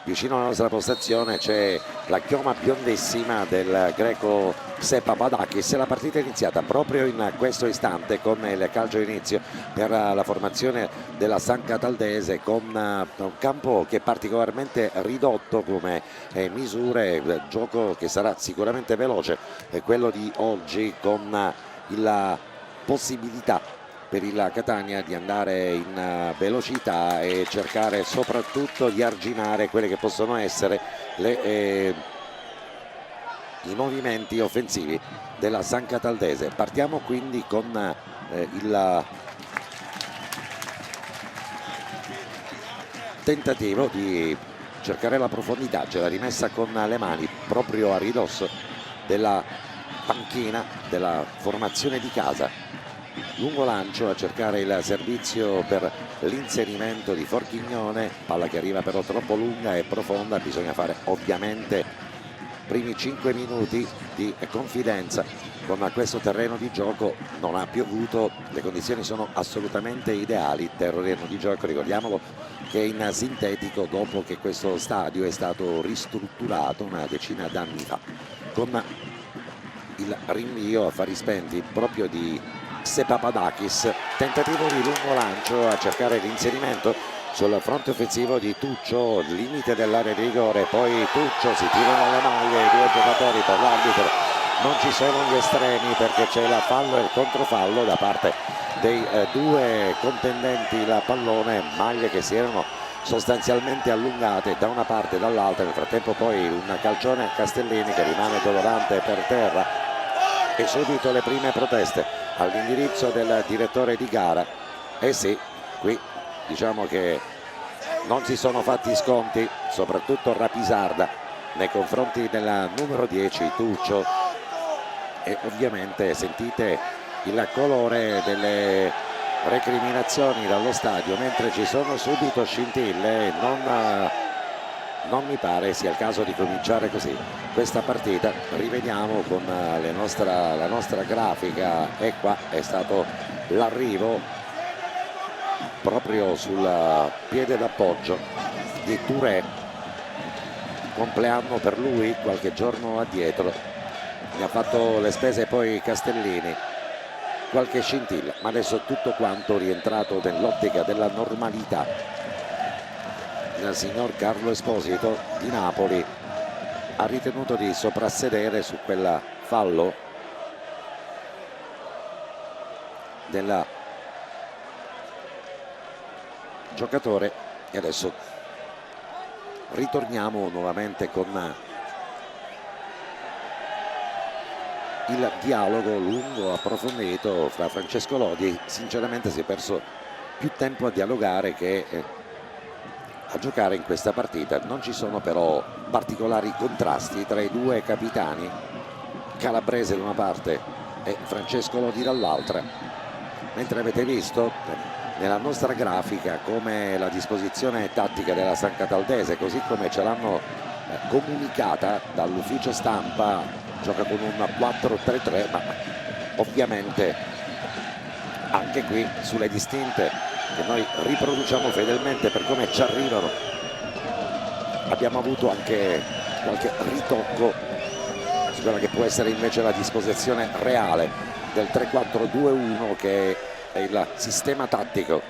vicino alla nostra postazione c'è la chioma biondissima del greco Ksè Papadakis. La partita è iniziata proprio in questo istante con il calcio d'inizio per la formazione della San Cataldese, con un campo che è particolarmente ridotto come misure, gioco che sarà sicuramente veloce, quello di oggi, con la possibilità per il Catania di andare in velocità e cercare soprattutto di arginare quelle che possono essere i movimenti offensivi della San Cataldese. Partiamo quindi con il tentativo di cercare la profondità, c'è la rimessa con le mani proprio a ridosso della panchina della formazione di casa. Lungo lancio a cercare il servizio per l'inserimento di Forchignone, palla che arriva però troppo lunga e profonda. Bisogna fare ovviamente primi 5 minuti di confidenza con questo terreno di gioco. Non ha piovuto, le condizioni sono assolutamente ideali. Terreno di gioco, ricordiamolo, che è in sintetico dopo che questo stadio è stato ristrutturato una decina d'anni fa, con il rinvio a fari spenti proprio di Ksè Papadakis. Tentativo di lungo lancio a cercare l'inserimento sul fronte offensivo di Tuccio, limite dell'area di rigore, poi Tuccio si tirano le maglie i due giocatori. Per l'arbitro non ci sono gli estremi perché c'è la fallo e il controfallo da parte dei due contendenti la pallone, maglie che si erano sostanzialmente allungate da una parte e dall'altra. Nel frattempo poi un calcione a Castellini che rimane dolorante per terra e subito le prime proteste all'indirizzo del direttore di gara. E sì, qui diciamo che non si sono fatti sconti, soprattutto Rapisarda nei confronti del numero 10 Tuccio, e ovviamente sentite il colore delle recriminazioni dallo stadio, mentre ci sono subito scintille. Non mi pare sia il caso di cominciare così questa partita. Rivediamo con la nostra grafica, e qua è stato l'arrivo proprio sul piede d'appoggio di Touré, compleanno per lui qualche giorno addietro, ne ha fatto le spese poi Castellini. Qualche scintilla, ma adesso tutto quanto rientrato nell'ottica della normalità. Il signor Carlo Esposito di Napoli ha ritenuto di soprassedere su quel fallo del giocatore, e adesso ritorniamo nuovamente con il dialogo lungo, approfondito fra Francesco Lodi. Sinceramente si è perso più tempo a dialogare che a giocare in questa partita. Non ci sono però particolari contrasti tra i due capitani, Calabrese da una parte e Francesco Lodi dall'altra, mentre avete visto nella nostra grafica come la disposizione tattica della San Cataldese, così come ce l'hanno comunicata dall'ufficio stampa, gioca con un 4-3-3, ma ovviamente anche qui sulle distinte che noi riproduciamo fedelmente per come ci arrivano abbiamo avuto anche qualche ritocco su quella che può essere invece la disposizione reale del 3-4-2-1, che è il sistema tattico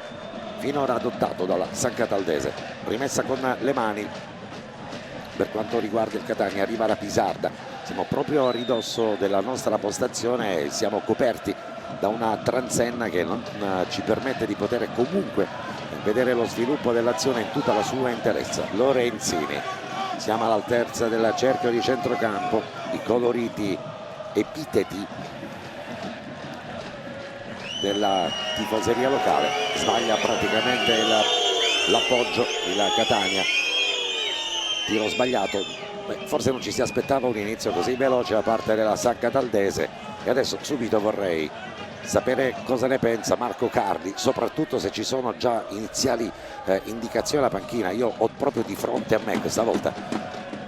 finora adottato dalla San Cataldese. Rimessa con le mani per quanto riguarda il Catania, arriva Rapisarda. Siamo proprio a ridosso della nostra postazione e siamo coperti da una transenna che non ci permette di poter comunque vedere lo sviluppo dell'azione in tutta la sua interezza. Lorenzini, siamo all'altezza del cerchio di centrocampo, i coloriti epiteti della tifoseria locale. Sbaglia praticamente l'appoggio il Catania, tiro sbagliato. Forse non ci si aspettava un inizio così veloce da parte della San Cataldese, e adesso subito vorrei sapere cosa ne pensa Marco Carli, soprattutto se ci sono già iniziali indicazioni alla panchina. Io ho proprio di fronte a me questa volta,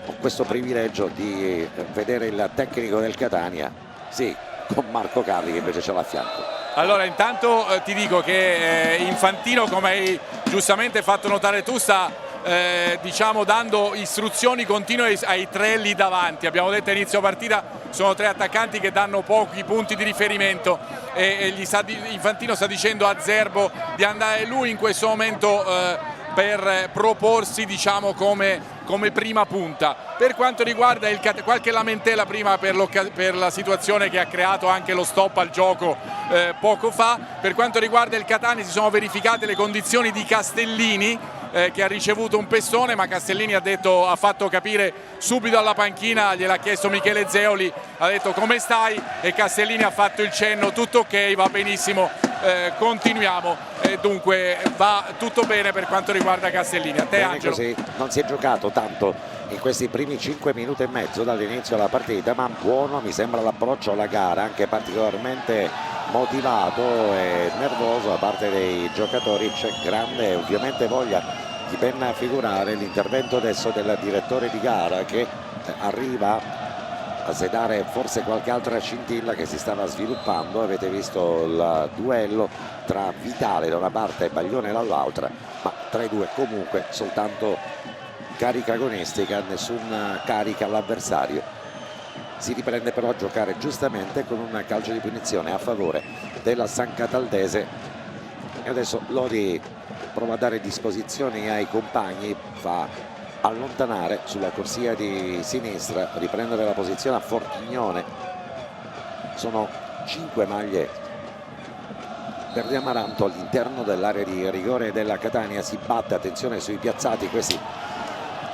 ho questo privilegio di vedere il tecnico del Catania, sì, con Marco Carli che invece ce l'ha a fianco. Allora intanto ti dico che Infantino, come hai giustamente fatto notare tu, sta diciamo dando istruzioni continue ai tre lì davanti. Abbiamo detto a inizio partita sono tre attaccanti che danno pochi punti di riferimento e Infantino sta dicendo a Zerbo di andare lui in questo momento per proporsi, diciamo, come prima punta. Per quanto riguarda qualche lamentela prima per la situazione che ha creato anche lo stop al gioco poco fa. Per quanto riguarda il Catania si sono verificate le condizioni di Castellini, che ha ricevuto un pestone, ma Castellini ha fatto capire subito alla panchina, gliel'ha chiesto Michele Zeoli, ha detto come stai e Castellini ha fatto il cenno, tutto ok, va benissimo, continuiamo, dunque va tutto bene per quanto riguarda Castellini. A te, bene, Angelo. così non si è giocato tanto in questi primi 5 minuti e mezzo dall'inizio della partita, ma buono mi sembra l'approccio alla gara, anche particolarmente motivato e nervoso da parte dei giocatori. C'è grande ovviamente voglia di ben figurare l'intervento adesso del direttore di gara, che arriva a sedare forse qualche altra scintilla che si stava sviluppando. Avete visto il duello tra Vitale da una parte e Baglione dall'altra, ma tra i due comunque soltanto carica agonistica, nessuna carica all'avversario. Si riprende però a giocare giustamente con un calcio di punizione a favore della San Cataldese e adesso Lodi prova a dare disposizioni ai compagni, fa allontanare sulla corsia di sinistra, riprendere la posizione a Forchignone. Sono 5 maglie per Di Amaranto all'interno dell'area di rigore della Catania. Si batte, attenzione sui piazzati, questi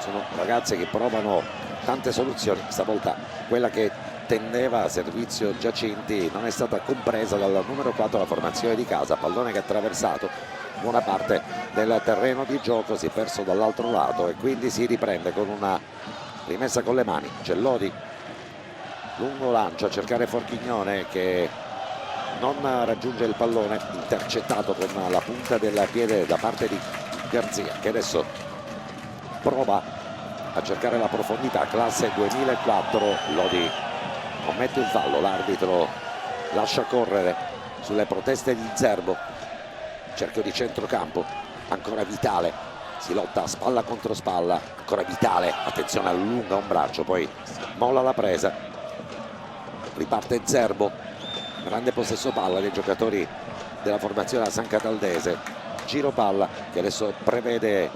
sono ragazze che provano tante soluzioni. Stavolta quella che tendeva a servizio Giacinti non è stata compresa dal numero 4 la formazione di casa. Pallone che ha attraversato buona parte del terreno di gioco, si è perso dall'altro lato e quindi si riprende con una rimessa con le mani. C'è Lodi, lungo lancio a cercare Forchignone che non raggiunge il pallone, intercettato con la punta del piede da parte di Garzia, che adesso prova a cercare la profondità. Classe 2004, Lodi commette un fallo, l'arbitro lascia correre sulle proteste di Zerbo. Cerchio di centrocampo, ancora Vitale, si lotta spalla contro spalla, ancora Vitale, attenzione, allunga un braccio, poi molla la presa, riparte Zerbo, grande possesso palla dei giocatori della formazione della San Cataldese. Giro palla che adesso prevede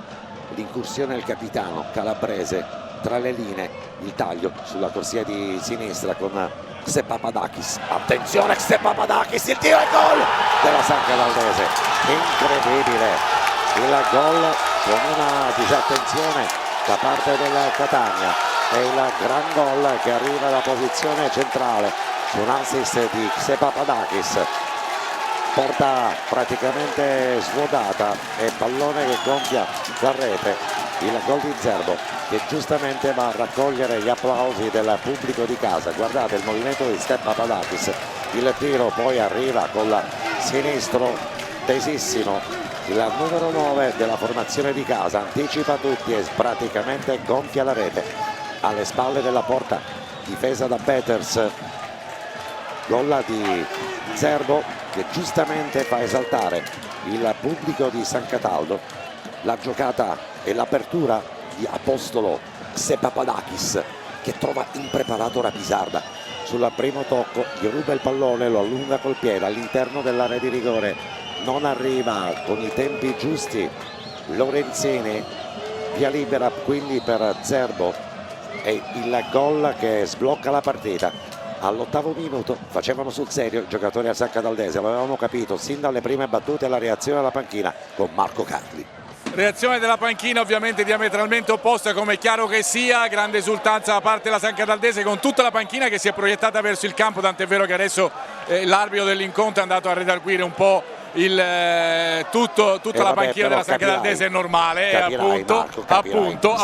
l'incursione del capitano calabrese tra le linee, il taglio sulla corsia di sinistra con Xepapadakis. Attenzione, Xepapadakis, il tiro e gol della San Cataldese. Incredibile il gol con una disattenzione da parte del Catania e il gran gol che arriva da posizione centrale su un assist di Xepapadakis. Porta praticamente svuotata e pallone che gonfia la rete. Il gol di Zerbo che giustamente va a raccogliere gli applausi del pubblico di casa. Guardate il movimento di Xepapadakis, il tiro poi arriva col sinistro tesissimo. Il numero 9 della formazione di casa anticipa tutti e praticamente gonfia la rete alle spalle della porta difesa da Peters. Gol di Zerbo che giustamente fa esaltare il pubblico di San Cataldo. La giocata e l'apertura di Apostolo Xepapadakis che trova impreparato Rapisarda sul primo tocco, gli ruba il pallone, lo allunga col piede all'interno dell'area di rigore, non arriva con i tempi giusti Lorenzini, via libera quindi per Zerbo e il gol che sblocca la partita. All'8° minuto facevano sul serio i giocatori a San Cataldese, lo avevamo capito sin dalle prime battute, la reazione alla panchina con Marco Carli. Reazione della panchina ovviamente diametralmente opposta, come è chiaro che sia. Grande esultanza da parte della San Cataldese con tutta la panchina che si è proiettata verso il campo, tant'è vero che adesso l'arbitro dell'incontro è andato a redarguire un po' tutta la panchina della San Cataldese, è normale, appunto.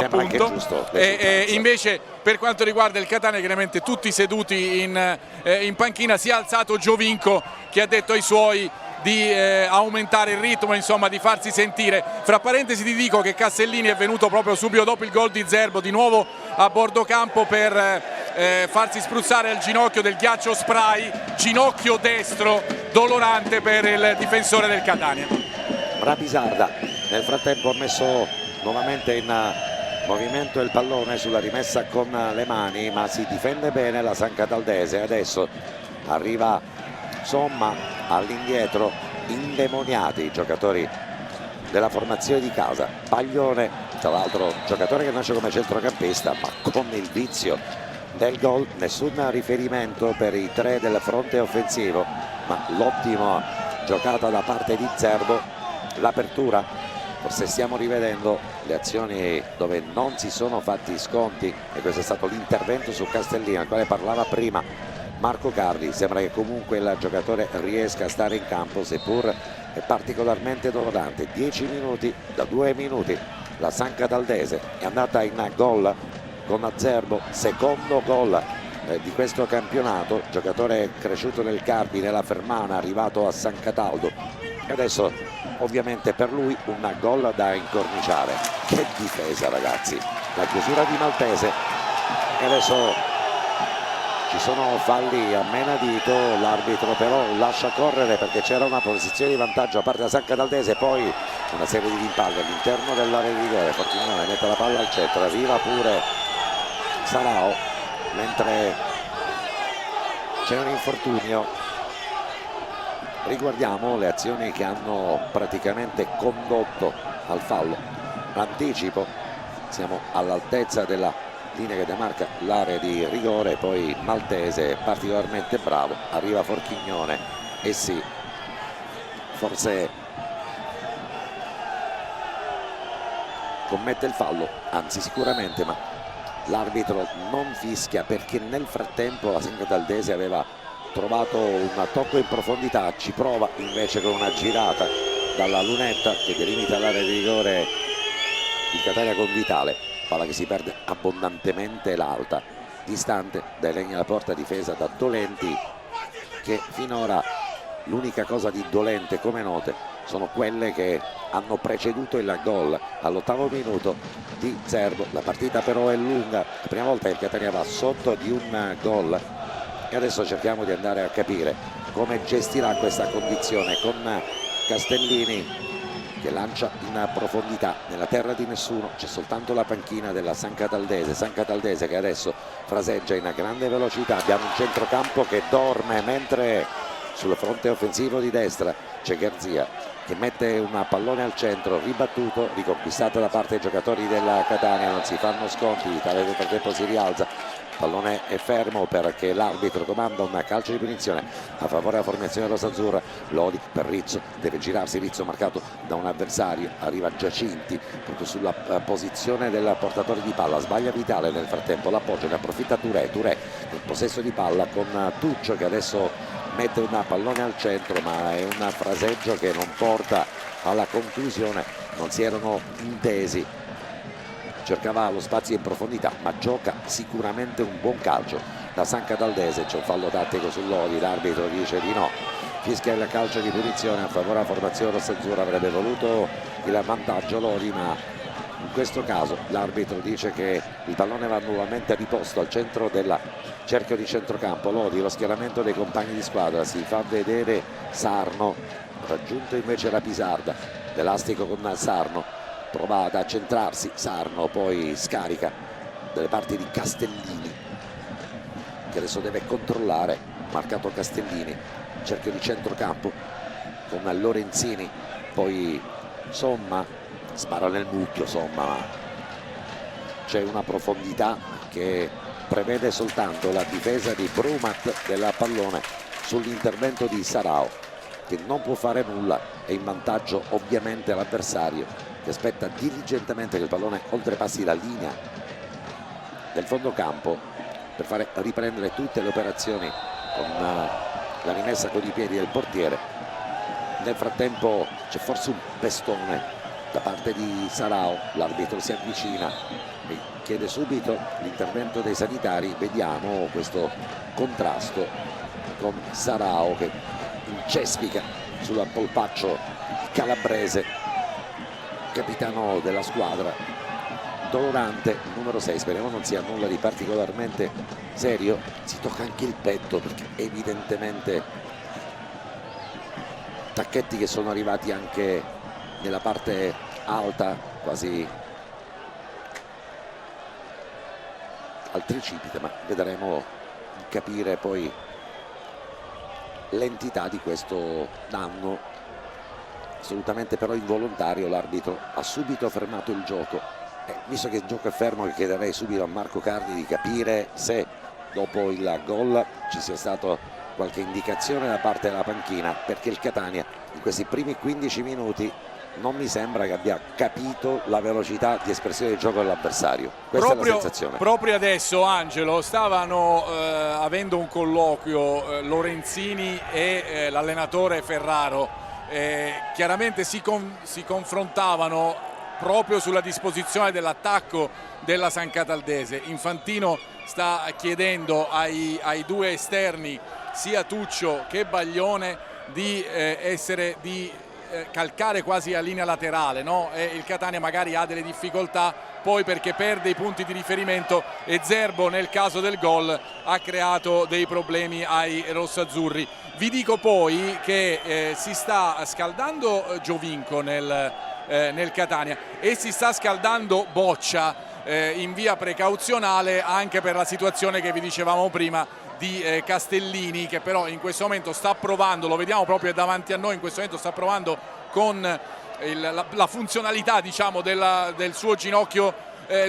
Invece per quanto riguarda il Catania, chiaramente tutti seduti in panchina, si è alzato Giovinco che ha detto ai suoi di aumentare il ritmo, insomma di farsi sentire. Fra parentesi ti dico che Castellini è venuto proprio subito dopo il gol di Zerbo di nuovo a bordo campo per farsi spruzzare al ginocchio del ghiaccio spray, ginocchio destro dolorante per il difensore del Catania. Rapisarda nel frattempo ha messo nuovamente in movimento il pallone sulla rimessa con le mani, ma si difende bene la San Cataldese. Adesso arriva Somma all'indietro, indemoniati i giocatori della formazione di casa. Paglione, tra l'altro giocatore che nasce come centrocampista, ma con il vizio del gol. Nessun riferimento per i tre del fronte offensivo, ma l'ottima giocata da parte di Zerbo, l'apertura. Forse stiamo rivedendo le azioni dove non si sono fatti sconti, e questo è stato l'intervento su Castellini, al quale parlava prima Marco Carli. Sembra che comunque il giocatore riesca a stare in campo, seppur è particolarmente dolorante. 10 minuti, da 2 minuti la San Cataldese è andata in gol con Zerbo, secondo gol di questo campionato, giocatore cresciuto nel Carpi, nella Fermana, arrivato a San Cataldo, e adesso ovviamente per lui un gol da incorniciare. Che difesa, ragazzi, la chiusura di Maltese. E adesso ci sono falli a menadito, l'arbitro però lascia correre perché c'era una posizione di vantaggio a parte da San Cataldese. Poi una serie di rimpalli all'interno dell'area di rigore. Fortunone mette la palla al centro, arriva pure Sarao, mentre c'è un infortunio. Riguardiamo le azioni che hanno praticamente condotto al fallo. Anticipo, siamo all'altezza della linea che demarca l'area di rigore, poi Maltese particolarmente bravo, arriva Forchignone e sì, forse commette il fallo, anzi sicuramente, ma l'arbitro non fischia perché nel frattempo la San Cataldese aveva trovato un tocco in profondità. Ci prova invece con una girata dalla lunetta che delimita l'area di rigore di Catania con Vitale, palla che si perde abbondantemente l'alta, distante dai legni alla porta, difesa da Dolenti, che finora l'unica cosa di dolente, come note, sono quelle che hanno preceduto il gol all'8° minuto di Zerbo. La partita però è lunga, la prima volta che il Catania va sotto di un gol, e adesso cerchiamo di andare a capire come gestirà questa condizione con Castellini che lancia in profondità nella terra di nessuno. C'è soltanto la panchina della San Cataldese che adesso fraseggia in grande velocità. Abbiamo un centrocampo che dorme, mentre sul fronte offensivo di destra c'è Garzia che mette un pallone al centro, ribattuto, riconquistato da parte dei giocatori della Catania. Non si fanno sconti, Vitale nel frattempo si rialza, pallone è fermo perché l'arbitro comanda un calcio di punizione a favore della formazione rosazzurra. Lodi per Rizzo, deve girarsi, Rizzo marcato da un avversario, arriva Giacinti proprio sulla posizione del portatore di palla, sbaglia Vitale, nel frattempo l'appoggio, ne approfitta Touré nel possesso di palla con Tuccio che adesso mette un pallone al centro, ma è un fraseggio che non porta alla conclusione. Non si erano intesi, cercava lo spazio in profondità, ma gioca sicuramente un buon calcio da San Cataldese. C'è un fallo tattico su Lodi, l'arbitro dice di no, fischia il calcio di punizione a favore della formazione rossazzurra. Avrebbe voluto il vantaggio Lodi, ma in questo caso l'arbitro dice che il pallone va nuovamente riposto al centro del cerchio di centrocampo. Lodi, lo schieramento dei compagni di squadra, si fa vedere Sarno, raggiunto invece la Pisarda, l'elastico con Sarno, prova ad accentrarsi Sarno, poi scarica dalle parti di Castellini che adesso deve controllare, marcato Castellini, cerchio di centrocampo con Lorenzini, poi Somma spara nel mucchio, Somma, ma c'è una profondità che prevede soltanto la difesa di Brumat del pallone sull'intervento di Sarao, che non può fare nulla, è in vantaggio ovviamente l'avversario che aspetta diligentemente che il pallone oltrepassi la linea del fondo campo per fare riprendere tutte le operazioni con la rimessa con i piedi del portiere. Nel frattempo c'è forse un pestone da parte di Sarao, l'arbitro si avvicina e chiede subito l'intervento dei sanitari. Vediamo questo contrasto con Sarao che incespica sul polpaccio calabrese, capitano della squadra. Dolorante, numero 6, speriamo non sia nulla di particolarmente serio. Si tocca anche il petto perché evidentemente tacchetti che sono arrivati anche nella parte alta, quasi al tricipite, ma vedremo capire poi l'entità di questo danno assolutamente però involontario. L'arbitro ha subito fermato il gioco, visto che il gioco è fermo chiederei subito a Marco Cardi di capire se dopo il gol ci sia stata qualche indicazione da parte della panchina, perché il Catania in questi primi 15 minuti non mi sembra che abbia capito la velocità di espressione del gioco dell'avversario. Questa è la sensazione. Proprio adesso, Angelo, stavano avendo un colloquio Lorenzini e l'allenatore Ferraro. Chiaramente si confrontavano proprio sulla disposizione dell'attacco della San Cataldese. Infantino sta chiedendo ai due esterni, sia Tuccio che Baglione, di calcare quasi a linea laterale, no? E il Catania magari ha delle difficoltà poi perché perde i punti di riferimento, e Zerbo nel caso del gol ha creato dei problemi ai rossazzurri. Vi dico poi che si sta scaldando Giovinco nel Catania e si sta scaldando Boccia in via precauzionale, anche per la situazione che vi dicevamo prima di Castellini, che però in questo momento sta provando, lo vediamo proprio davanti a noi, in questo momento sta provando con la funzionalità, diciamo, del suo ginocchio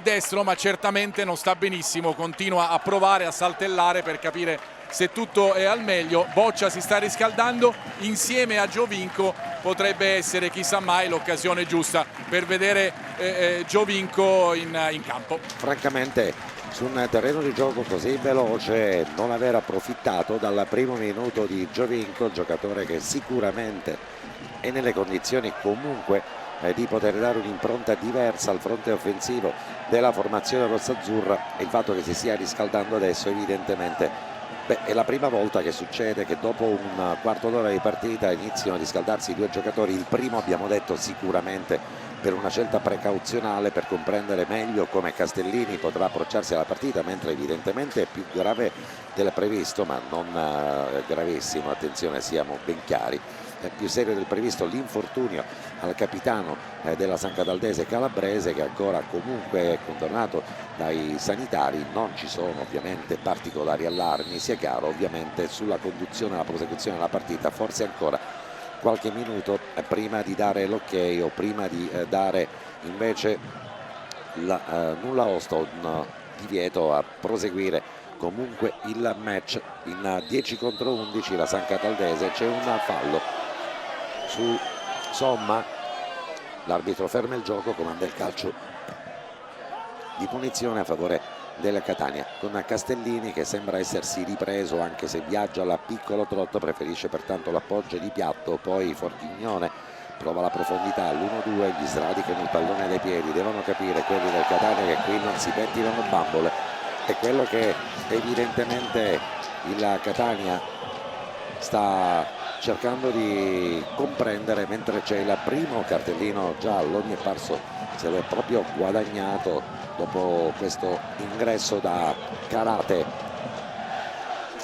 destro, ma certamente non sta benissimo, continua a provare a saltellare per capire se tutto è al meglio. Boccia si sta riscaldando insieme a Giovinco, potrebbe essere chissà mai l'occasione giusta per vedere Giovinco in campo. Francamente su un terreno di gioco così veloce non aver approfittato dal primo minuto di Giovinco, giocatore che sicuramente è nelle condizioni comunque di poter dare un'impronta diversa al fronte offensivo della formazione rossazzurra, e il fatto che si stia riscaldando adesso evidentemente è la prima volta che succede che dopo un quarto d'ora di partita iniziano a riscaldarsi i due giocatori. Il primo, abbiamo detto, sicuramente per una scelta precauzionale, per comprendere meglio come Castellini potrà approcciarsi alla partita, mentre evidentemente è più grave del previsto, ma non gravissimo, attenzione, siamo ben chiari, è più serio del previsto l'infortunio al capitano della San Cataldese Calabrese, che ancora comunque è condannato dai sanitari. Non ci sono ovviamente particolari allarmi, sia chiaro, ovviamente sulla conduzione e la prosecuzione della partita forse ancora qualche minuto prima di dare l'ok o prima di dare invece nulla osta, un divieto a proseguire comunque il match. In 10 contro 11 la San Cataldese, c'è un fallo su Somma, l'arbitro ferma il gioco, comanda il calcio di punizione a favore del Catania, con Castellini che sembra essersi ripreso, anche se viaggia alla piccolo trotto, preferisce pertanto l'appoggio di piatto. Poi Fortignone prova la profondità all'1-2, gli sradicano il pallone dai piedi. Devono capire quelli del Catania che qui non si pettinano bambole, è quello che evidentemente il Catania sta cercando di comprendere, mentre c'è il primo cartellino giallo. Mi è parso se lo è proprio guadagnato dopo questo ingresso da Karate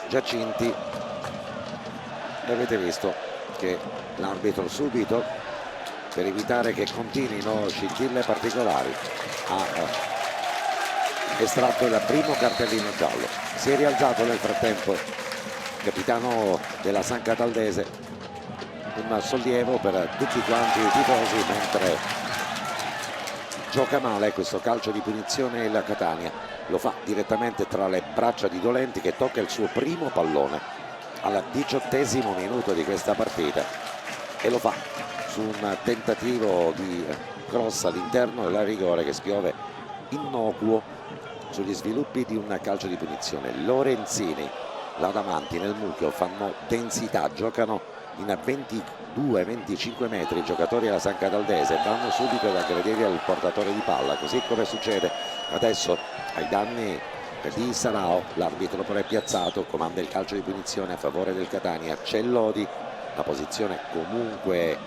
Giacinti. E avete visto che l'arbitro subito, per evitare che continuino scintille particolari, ha estratto il primo cartellino giallo. Si è rialzato nel frattempo il capitano della San Cataldese, un sollievo per tutti quanti i tifosi, mentre gioca male questo calcio di punizione il Catania. Lo fa direttamente tra le braccia di Dolenti, che tocca il suo primo pallone al 18° minuto di questa partita, e lo fa su un tentativo di cross all'interno della rigore che spiove innocuo sugli sviluppi di un calcio di punizione. Lorenzini, Ladamanti nel mucchio fanno densità, giocano in 22-25 metri i giocatori della San Cataldese, vanno subito ad aggredire il portatore di palla, così come succede adesso ai danni di Sarao. L'arbitro però è piazzato, comanda il calcio di punizione a favore del Catania. C'è Lodi, la posizione comunque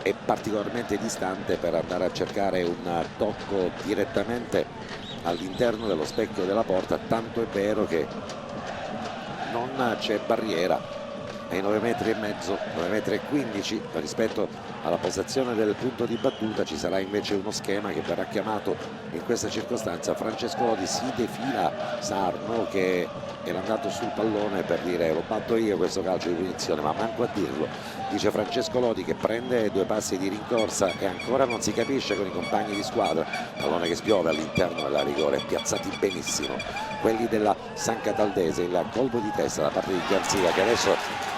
è particolarmente distante per andare a cercare un tocco direttamente all'interno dello specchio della porta, tanto è vero che non c'è barriera ai 9,5 metri, 9,15 metri rispetto alla posazione del punto di battuta. Ci sarà invece uno schema che verrà chiamato in questa circostanza. Francesco Lodi si defila Sarno, che era andato sul pallone per dire lo batto io questo calcio di punizione, ma manco a dirlo, dice Francesco Lodi, che prende 2 passi di rincorsa e ancora non si capisce con i compagni di squadra. Pallone che spiove all'interno della rigore, piazzati benissimo quelli della San Cataldese. Il colpo di testa da parte di Garzia, che adesso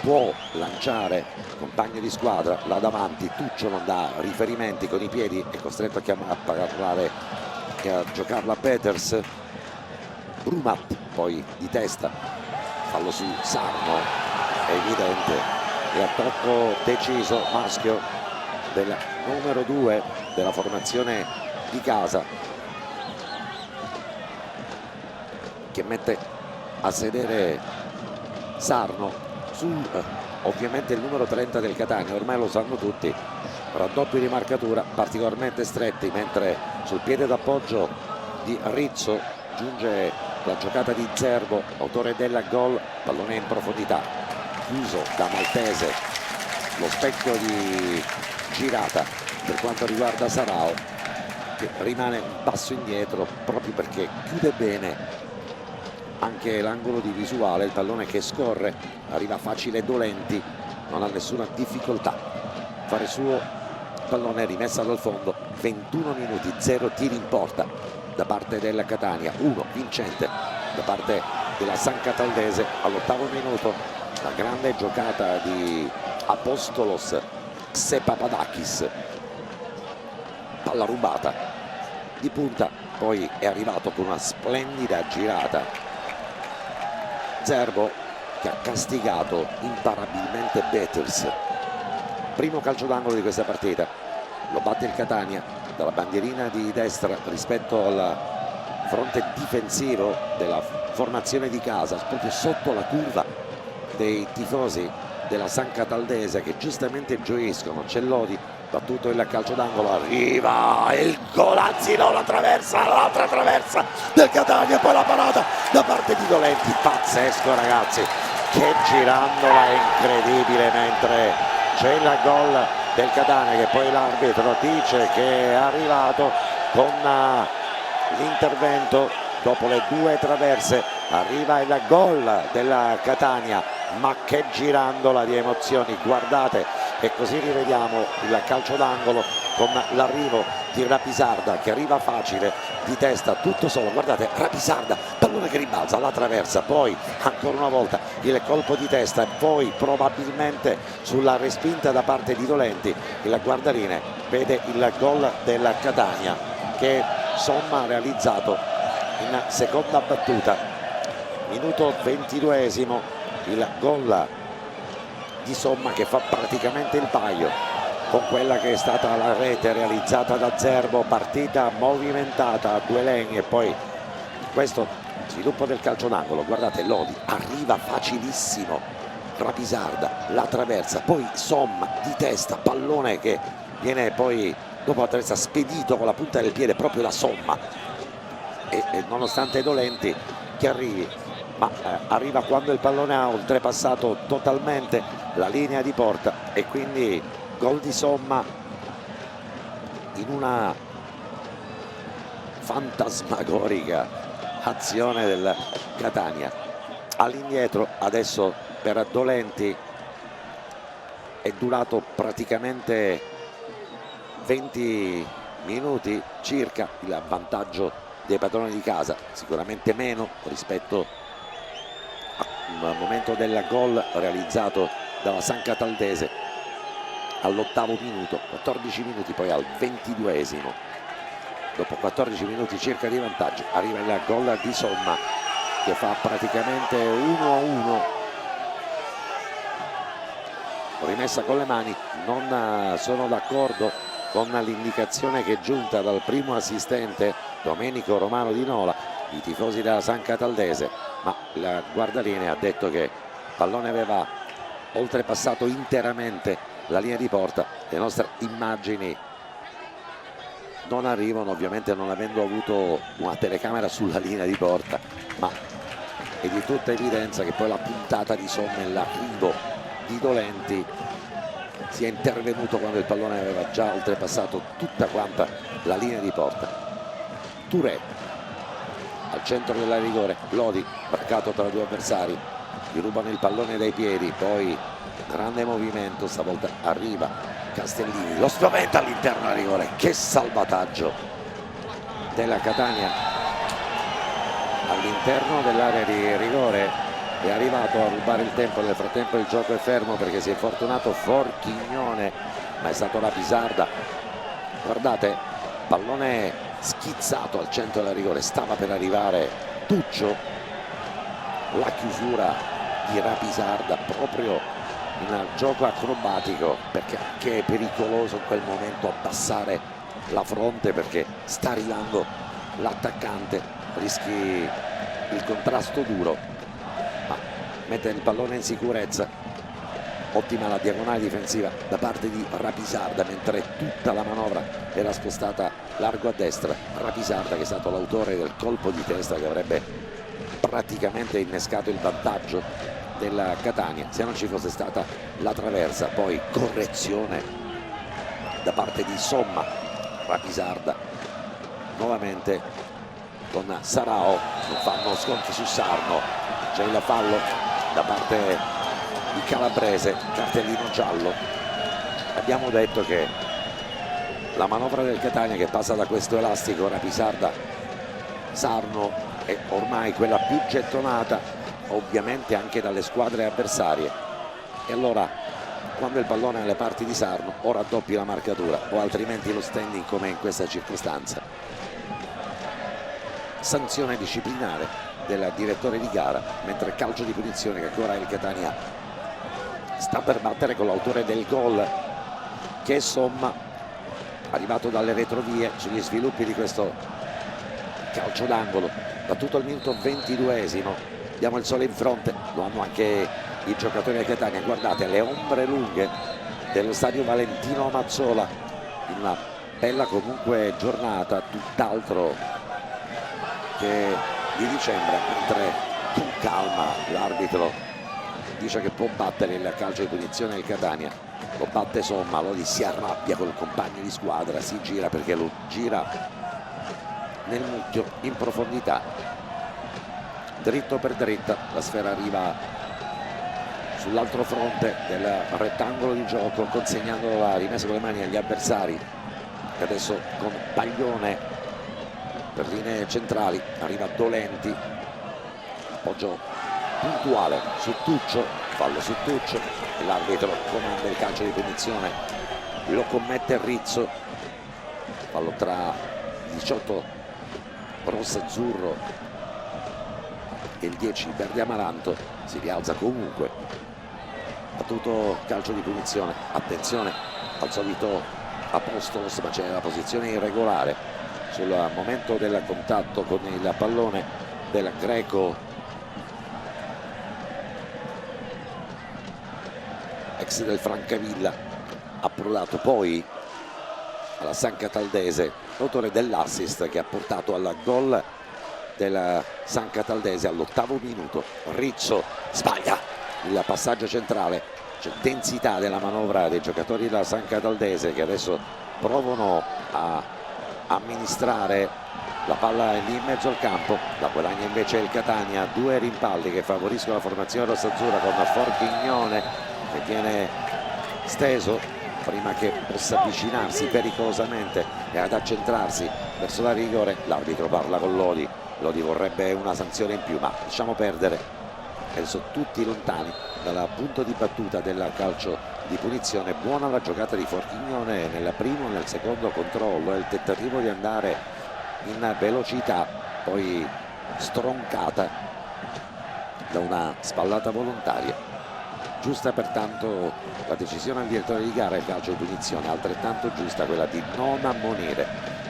può lanciare compagno di squadra là davanti. Tuccio non dà riferimenti con i piedi, è costretto a parlare e a giocarla Peters. Brumat poi di testa, fallo su Sarno, è evidente, e a tocco deciso maschio del numero 2 della formazione di casa, che mette a sedere Sarno su ovviamente il numero 30 del Catania. Ormai lo sanno tutti, raddoppi di marcatura particolarmente stretti, mentre sul piede d'appoggio di Rizzo giunge la giocata di Zerbo, autore del gol. Pallone in profondità, chiuso da Maltese, lo specchio di girata per quanto riguarda Sarao, che rimane un passo indietro proprio perché chiude bene anche l'angolo di visuale. Il pallone che scorre, arriva facile Dolenti, non ha nessuna difficoltà, fare suo. Pallone rimessa dal fondo, 21 minuti, 0 tiri in porta da parte della Catania, 1 vincente da parte della San Cataldese. All'8° minuto la grande giocata di Apostolos Xepapadakis, palla rubata di punta, poi è arrivato con una splendida girata Zerbo, che ha castigato imparabilmente Peters. Primo calcio d'angolo di questa partita, lo batte il Catania dalla bandierina di destra rispetto al fronte difensivo della formazione di casa, proprio sotto la curva dei tifosi della San Cataldese, che giustamente gioiscono. C'è Lodi, battuto il calcio d'angolo, arriva il gol, anzi no, l'altra traversa del Catania, poi la parata da parte di Dolenti. Pazzesco ragazzi, che girandola è incredibile, mentre c'è il gol del Catania che poi l'arbitro dice che è arrivato con l'intervento dopo le 2 traverse. Arriva il gol della Catania, ma che girandola di emozioni, guardate. E così rivediamo il calcio d'angolo con l'arrivo di Rapisarda, che arriva facile di testa, tutto solo, guardate Rapisarda, pallone che rimbalza alla traversa, poi ancora una volta il colpo di testa e poi probabilmente sulla respinta da parte di Dolenti il guardaline vede il gol della Catania, che Somma ha realizzato in seconda battuta. Minuto 22esimo, il gol di Somma che fa praticamente il paio con quella che è stata la rete realizzata da Zerbo. Partita movimentata a 2 lane e poi questo sviluppo del calcio d'angolo. Guardate Lodi, arriva facilissimo Rapisarda, la traversa, poi Somma di testa, pallone che viene poi dopo la traversa spedito con la punta del piede proprio da Somma, e nonostante Dolenti che arrivi, ma arriva quando il pallone ha oltrepassato totalmente la linea di porta, e quindi gol di Somma in una fantasmagorica azione del Catania. All'indietro adesso per Dolenti è durato praticamente 20 minuti circa il vantaggio dei padroni di casa, sicuramente meno rispetto al momento del gol realizzato dalla San Cataldese all'8° minuto, 14 minuti poi al 22esimo. Dopo 14 minuti circa di vantaggio arriva il gol di Somma che fa praticamente 1-1. Rimessa con le mani, non sono d'accordo con l'indicazione che è giunta dal primo assistente Domenico Romano Di Nola, i tifosi della San Cataldese, ma il guardaline ha detto che il pallone aveva oltrepassato interamente la linea di porta. Le nostre immagini non arrivano, ovviamente non avendo avuto una telecamera sulla linea di porta, ma è di tutta evidenza che poi la puntata di Somma e l'arrivo di Dolenti sia intervenuto quando il pallone aveva già oltrepassato tutta quanta la linea di porta. Touré al centro della rigore, Lodi marcato tra due avversari, gli rubano il pallone dai piedi, poi grande movimento, stavolta arriva Castellini, lo spaventa all'interno della rigore, che salvataggio della Catania all'interno dell'area di rigore, è arrivato a rubare il tempo. Nel frattempo il gioco è fermo perché si è fortunato Forchignone, ma è stato Rapisarda. Guardate, pallone schizzato al centro della rigore, stava per arrivare Tuccio, la chiusura di Rapisarda proprio in gioco acrobatico, perché anche è pericoloso in quel momento abbassare la fronte perché sta arrivando l'attaccante, rischi il contrasto duro, ma mette il pallone in sicurezza. Ottima la diagonale difensiva da parte di Rapisarda, mentre tutta la manovra era spostata largo a destra. Rapisarda, che è stato l'autore del colpo di testa che avrebbe praticamente innescato il vantaggio della Catania se non ci fosse stata la traversa. Poi correzione da parte di Somma, Rapisarda nuovamente con Sarao, non fanno sconti su Sarno, c'è il fallo da parte di Calabrese, cartellino giallo. Abbiamo detto che la manovra del Catania, che passa da questo elastico Rapisarda-Sarno, è ormai quella più gettonata ovviamente anche dalle squadre avversarie, e allora quando il pallone è alle parti di Sarno o raddoppi la marcatura o altrimenti lo standing come in questa circostanza. Sanzione disciplinare del direttore di gara, mentre calcio di punizione che ancora il Catania sta per battere con l'autore del gol, che è Somma, arrivato dalle retrovie sugli sviluppi di questo calcio d'angolo. Battuto al minuto 22esimo, abbiamo il sole in fronte, lo hanno anche i giocatori del Catania. Guardate le ombre lunghe dello stadio Valentino Mazzola in una bella comunque giornata, tutt'altro che di dicembre, mentre con calma l'arbitro dice che può battere il calcio di punizione del Catania. Lo batte Somma, Lodi si arrabbia col compagno di squadra, si gira perché lo gira nel mucchio in profondità, dritto per dritta. La sfera arriva sull'altro fronte del rettangolo di gioco, consegnando la rimessa con le mani agli avversari, che adesso con Baglione per linee centrali arriva Dolenti, appoggio puntuale su Tuccio, fallo su Tuccio, e l'arbitro comanda il calcio di punizione, lo commette Rizzo, fallo tra 18 rosso-azzurro e il 10 verde amaranto. Si rialza comunque, battuto calcio di punizione. Attenzione al solito Apostolos, ma c'è la posizione irregolare sul momento del contatto con il pallone del greco ex del Francavilla, approdato poi alla San Cataldese, l'autore dell'assist che ha portato al gol del San Cataldese all'8° minuto. Rizzo sbaglia il passaggio centrale, c'è densità della manovra dei giocatori della San Cataldese che adesso provano a amministrare la palla lì in mezzo al campo. La guadagna invece il Catania, due rimpalli che favoriscono la formazione rossazzurra, con Forchignone che viene steso prima che possa avvicinarsi pericolosamente e ad accentrarsi verso la rigore. L'arbitro parla con Lodi, Lodi vorrebbe una sanzione in più, ma lasciamo perdere, adesso tutti lontani dal punto di battuta del calcio di punizione. Buona la giocata di Forchignone nel primo e nel secondo controllo, è il tentativo di andare in velocità, poi stroncata da una spallata volontaria. Giusta pertanto la decisione del direttore di gara, il calcio di punizione, altrettanto giusta quella di non ammonire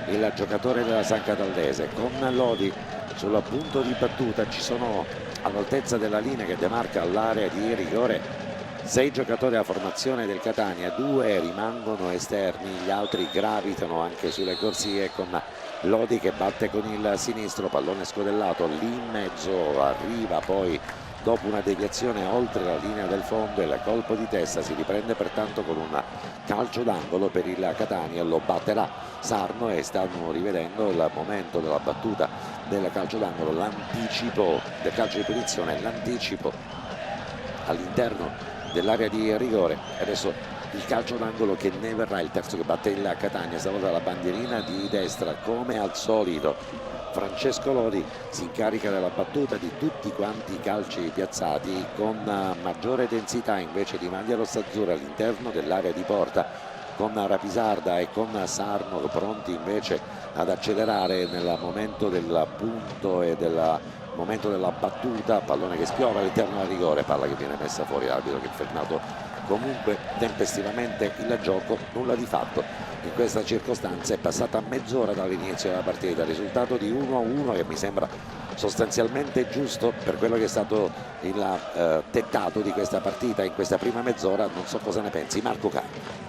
il giocatore della San Cataldese. Con Lodi sul punto di battuta, ci sono all'altezza della linea che demarca l'area di rigore 6 giocatori a formazione del Catania, 2 rimangono esterni, gli altri gravitano anche sulle corsie con Lodi che batte con il sinistro, pallone scodellato lì in mezzo, arriva poi dopo una deviazione oltre la linea del fondo e il colpo di testa si riprende pertanto con un calcio d'angolo per il Catania, lo batterà Sarno e stanno rivedendo il momento della battuta del calcio d'angolo, l'anticipo del calcio di punizione, l'anticipo all'interno dell'area di rigore. Adesso il calcio d'angolo che ne verrà, il terzo che batte il Catania, stavolta la bandierina di destra come al solito. Francesco Lodi si incarica della battuta di tutti quanti i calci piazzati con maggiore densità invece di maglia rossa-azzurra all'interno dell'area di porta, con Rapisarda e con Sarno pronti invece ad accelerare nel momento del punto e del momento della battuta. Pallone che spiova all'interno del rigore, palla che viene messa fuori, l'arbitro che ha fermato comunque tempestivamente il gioco. Nulla di fatto in questa circostanza, è passata mezz'ora dall'inizio della partita, risultato di 1-1 che mi sembra sostanzialmente giusto per quello che è stato il tettato di questa partita in questa prima mezz'ora. Non so cosa ne pensi Marco Carli.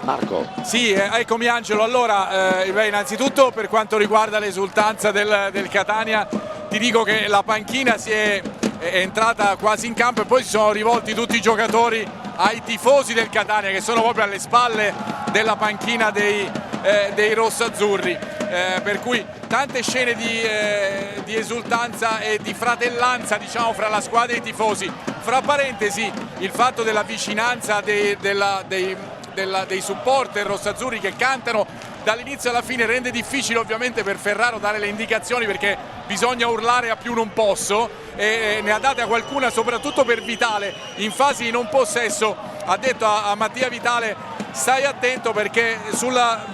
Marco. Sì, eccomi Angelo. Allora, innanzitutto per quanto riguarda l'esultanza del Catania, ti dico che la panchina è entrata quasi in campo e poi si sono rivolti tutti i giocatori ai tifosi del Catania che sono proprio alle spalle della panchina dei rossazzurri, per cui tante scene di esultanza e di fratellanza, diciamo, fra la squadra e i tifosi. Fra parentesi, il fatto della vicinanza dei supporter rossazzurri che cantano dall'inizio alla fine rende difficile ovviamente per Ferraro dare le indicazioni, perché bisogna urlare a più non posso, e ne ha date a qualcuna soprattutto per Vitale in fase di non possesso. Ha detto a Mattia Vitale: stai attento perché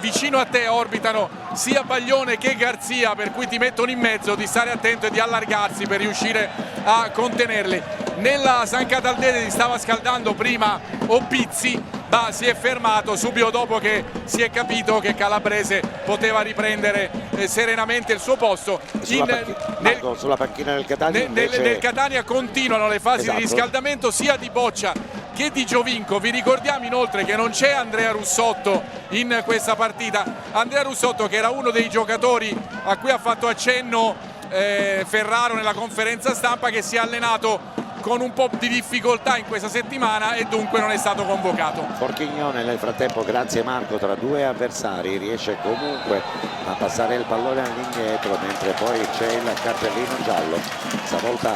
vicino a te orbitano sia Baglione che Garzia, per cui ti mettono in mezzo, di stare attento e di allargarsi per riuscire a contenerli. Nella San Cataldese si stava scaldando prima Opizzi, ma si è fermato subito dopo che si è capito che Calabrese poteva riprendere serenamente il suo posto. Sulla panchina del Catania nel Catania continuano le fasi esatto. di riscaldamento sia di Boccia che di Giovinco. Vi ricordiamo inoltre che non c'è Andrea Russotto in questa partita. Andrea Russotto, che era uno dei giocatori a cui ha fatto accenno Ferraro nella conferenza stampa, che si è allenato con un po' di difficoltà in questa settimana e dunque non è stato convocato. Forchignone nel frattempo, grazie Marco, tra due avversari riesce comunque a passare il pallone all'indietro, mentre poi c'è il cartellino giallo, stavolta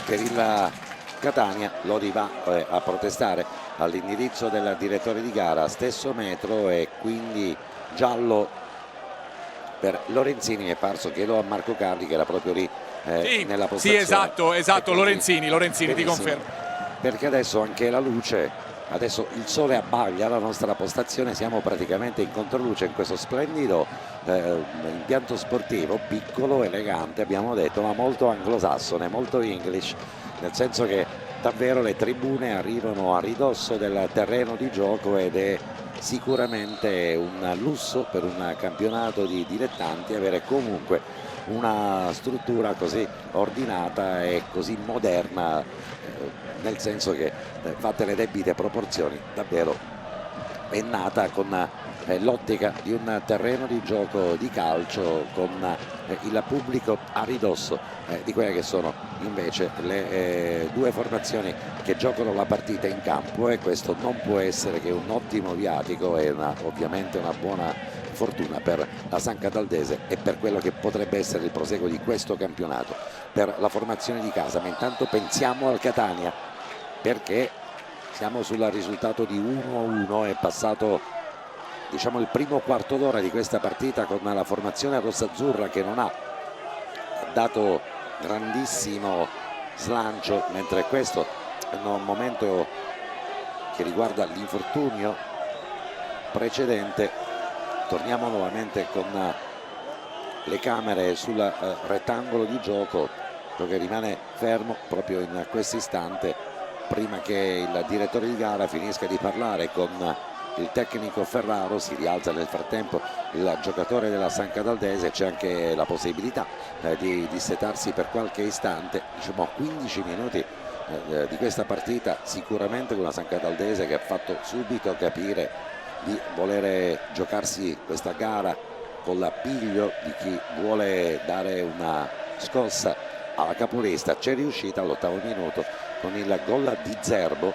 per il Catania. Lodi va a protestare all'indirizzo del direttore di gara, stesso metro, e quindi giallo per Lorenzini. Mi è parso, chiedo a Marco Carli che era proprio lì nella postazione. Sì, esatto, Lorenzini ti confermo. Perché adesso anche la luce, adesso il sole abbaglia la nostra postazione, siamo praticamente in controluce in questo splendido impianto sportivo, piccolo, elegante, abbiamo detto, ma molto anglosassone, molto English, nel senso che davvero le tribune arrivano a ridosso del terreno di gioco ed è sicuramente un lusso per un campionato di dilettanti avere comunque una struttura così ordinata e così moderna, nel senso che fatte le debite proporzioni davvero è nata con l'ottica di un terreno di gioco di calcio con il pubblico a ridosso di quelle che sono invece le due formazioni che giocano la partita in campo, e questo non può essere che un ottimo viatico e ovviamente una buona fortuna per la San Cataldese e per quello che potrebbe essere il proseguo di questo campionato per la formazione di casa. Ma intanto pensiamo al Catania, perché siamo sul risultato di 1-1, è passato, diciamo, il primo quarto d'ora di questa partita con la formazione rossazzurra che non ha dato grandissimo slancio, mentre questo è un momento che riguarda l'infortunio precedente. Torniamo nuovamente con le camere sul rettangolo di gioco che rimane fermo proprio in questo istante, prima che il direttore di gara finisca di parlare con il tecnico Ferraro, si rialza nel frattempo il giocatore della San Cataldese, c'è anche la possibilità di setarsi per qualche istante, diciamo 15 minuti di questa partita, sicuramente con la San Cataldese che ha fatto subito capire di volere giocarsi questa gara con l'appiglio di chi vuole dare una scossa alla capolista. C'è riuscita all'8° minuto con il gol di Zerbo.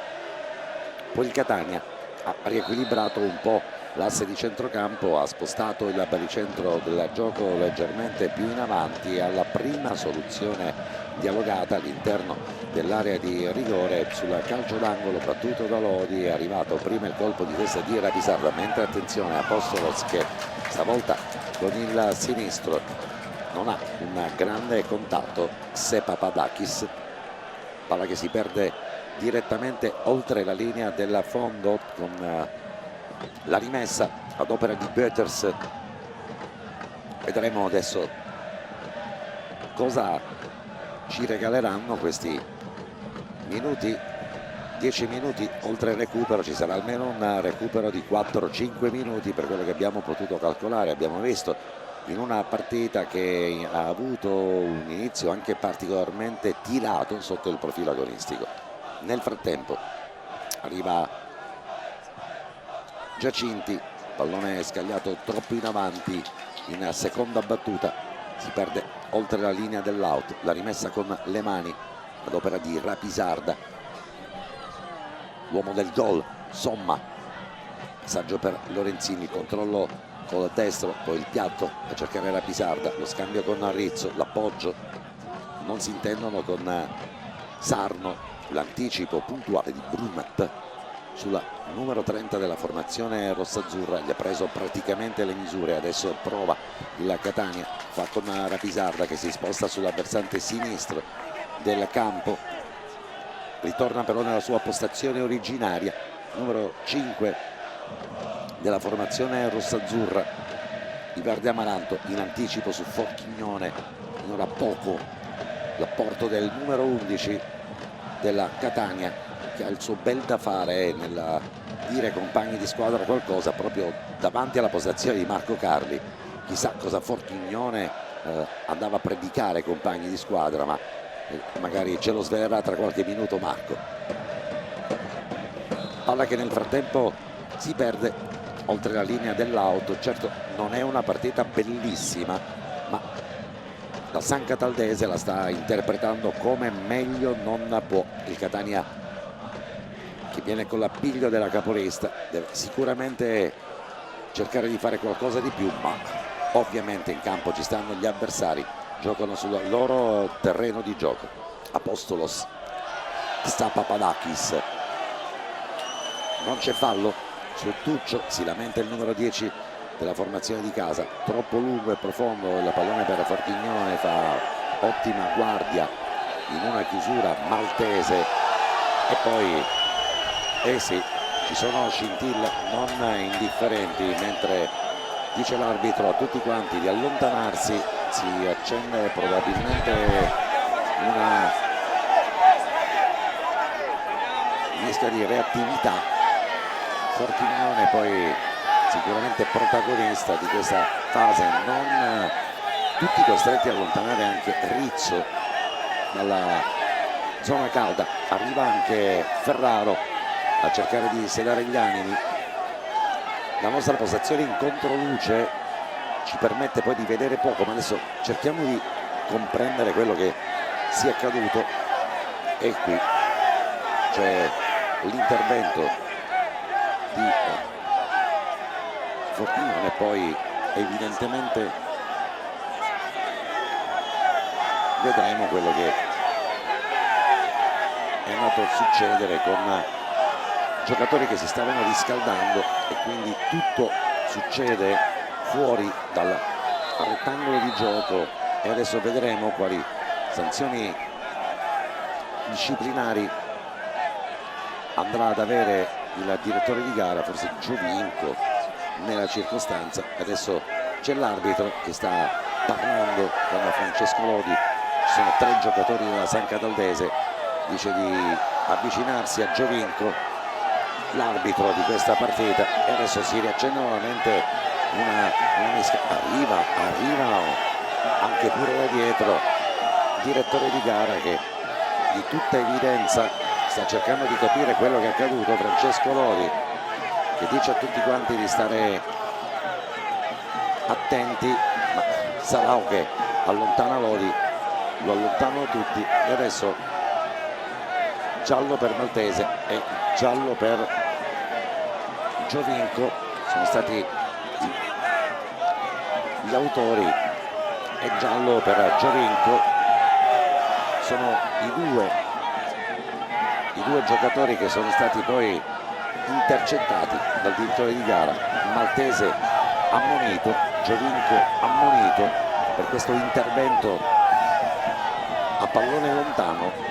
Poi il Catania ha riequilibrato un po' l'asse di centrocampo, ha spostato il baricentro del gioco leggermente più in avanti, alla prima soluzione dialogata all'interno dell'area di rigore sul calcio d'angolo battuto da Lodi. È arrivato prima il colpo di testa di Rapisarda, mentre attenzione Apostolos che stavolta con il sinistro non ha un grande contatto. Se Papadakis, palla che si perde direttamente oltre la linea del fondo con la rimessa ad opera di Bötters. Vedremo adesso cosa ci regaleranno questi minuti. 10 minuti oltre il recupero, ci sarà almeno un recupero di 4-5 minuti per quello che abbiamo potuto calcolare. Abbiamo visto in una partita che ha avuto un inizio anche particolarmente tirato sotto il profilo agonistico. Nel frattempo arriva Giacinti, pallone scagliato troppo in avanti in seconda battuta, si perde oltre la linea dell'out, la rimessa con le mani ad opera di Rapisarda, l'uomo del gol, Somma, passaggio per Lorenzini, il controllo con il destro, poi il piatto a cercare Rapisarda, lo scambio con Rizzo, l'appoggio, non si intendono con Sarno, l'anticipo puntuale di Brumat sulla numero 30 della formazione rossazzurra, gli ha preso praticamente le misure. Adesso prova il Catania, fa con Rapisarda che si sposta sulla versante sinistro del campo, ritorna però nella sua postazione originaria, numero 5 della formazione rossazzurra di Verde Amaranto, in anticipo su Forchignone. Finora poco l'apporto del numero 11 della Catania, che ha il suo bel da fare nel dire ai compagni di squadra qualcosa proprio davanti alla postazione di Marco Carli. Chissà cosa Forchignone andava a predicare ai compagni di squadra, ma magari ce lo svelerà tra qualche minuto Marco. Palla che nel frattempo si perde oltre la linea dell'auto. Certo non è una partita bellissima, ma la San Cataldese la sta interpretando come meglio non può. Il Catania che viene con l'appiglio della capolista deve sicuramente cercare di fare qualcosa di più, ma ovviamente in campo ci stanno gli avversari, giocano sul loro terreno di gioco. Apostolos, sta Papadakis, non c'è fallo su Tuccio, si lamenta il numero 10 della formazione di casa, troppo lungo e profondo il pallone per Forchignone, fa ottima guardia in una chiusura maltese e poi sì, ci sono scintille non indifferenti, mentre dice l'arbitro a tutti quanti di allontanarsi, si accende probabilmente una mischia di reattività. Forchignone poi sicuramente protagonista di questa fase, non tutti costretti a allontanare anche Rizzo dalla zona calda. Arriva anche Ferraro a cercare di sedare gli animi. La nostra postazione in controluce ci permette poi di vedere poco, ma adesso cerchiamo di comprendere quello che sia accaduto. E qui c'è l'intervento di Forchignone, poi evidentemente vedremo quello che è andato a succedere con giocatori che si stavano riscaldando e quindi tutto succede fuori dal rettangolo di gioco. E adesso vedremo quali sanzioni disciplinari andrà ad avere il direttore di gara, forse Giovinco nella circostanza. Adesso c'è l'arbitro che sta parlando con Francesco Lodi, ci sono 3 giocatori della San Cataldese, dice di avvicinarsi a Giovinco l'arbitro di questa partita, e adesso si riaccende nuovamente una mischia. Arrivano anche pure da dietro il direttore di gara, che di tutta evidenza sta cercando di capire quello che è accaduto. Francesco Lodi, che dice a tutti quanti di stare attenti, ma Sarao che allontana Lodi, lo allontanano tutti, e adesso giallo per Maltese e giallo per Giovinco sono stati gli autori, e giallo per Giovinco. Sono i due giocatori che sono stati poi intercettati dal direttore di gara. Maltese ammonito, Giovinco ammonito per questo intervento a pallone lontano.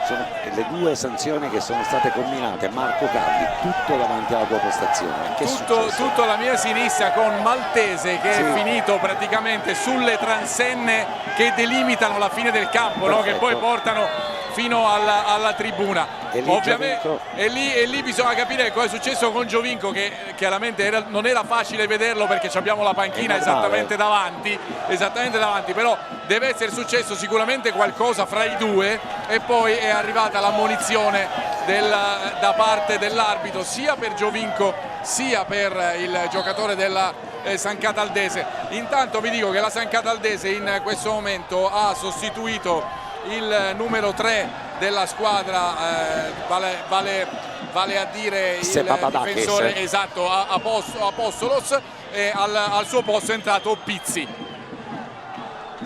Sono le due sanzioni che sono state combinate. Marco Carli, tutto davanti alla tua postazione. Tutto alla mia sinistra, con Maltese che è finito praticamente sulle transenne che delimitano la fine del campo, no? Che poi portano fino alla tribuna. Ovviamente, e lì bisogna capire cosa è successo con Giovinco, che chiaramente non era facile vederlo perché abbiamo la panchina esattamente davanti, però deve essere successo sicuramente qualcosa fra i due, e poi è arrivata l'ammonizione da parte dell'arbitro sia per Giovinco sia per il giocatore della San Cataldese. Intanto vi dico che la San Cataldese in questo momento ha sostituito il numero 3 della squadra, vale a dire il difensore, esatto, Apostolos, e al suo posto è entrato Pizzi.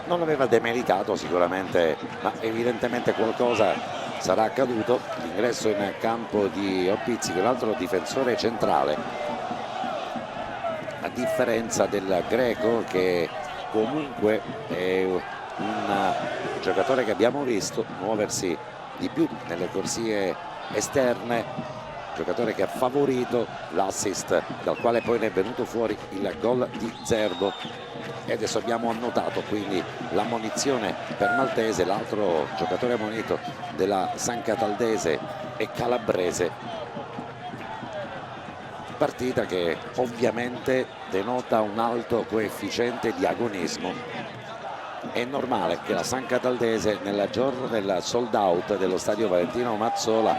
Non aveva demeritato sicuramente, ma evidentemente qualcosa sarà accaduto. L'ingresso in campo di Pizzi, che è un altro difensore centrale, a differenza del Greco, che comunque è un giocatore che abbiamo visto muoversi di più nelle corsie esterne, giocatore che ha favorito l'assist dal quale poi ne è venuto fuori il gol di Zerbo, e adesso abbiamo annotato quindi l'ammonizione per Maltese. L'altro giocatore ammonito della San Cataldese è Calabrese. Partita che ovviamente denota un alto coefficiente di agonismo. È normale che la San Cataldese, nel giorno del sold out dello stadio Valentino Mazzola,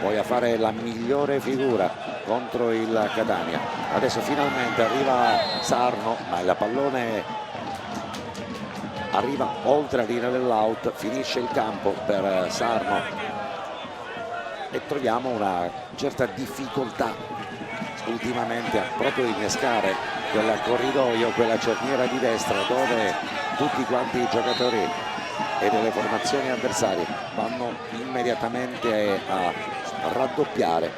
voglia fare la migliore figura contro il Catania. Adesso finalmente arriva Sarno, ma il pallone arriva oltre la linea dell'out, finisce il campo per Sarno, e troviamo una certa difficoltà ultimamente a proprio innescare quel corridoio, quella cerniera di destra, dove tutti quanti i giocatori e delle formazioni avversarie vanno immediatamente a raddoppiare,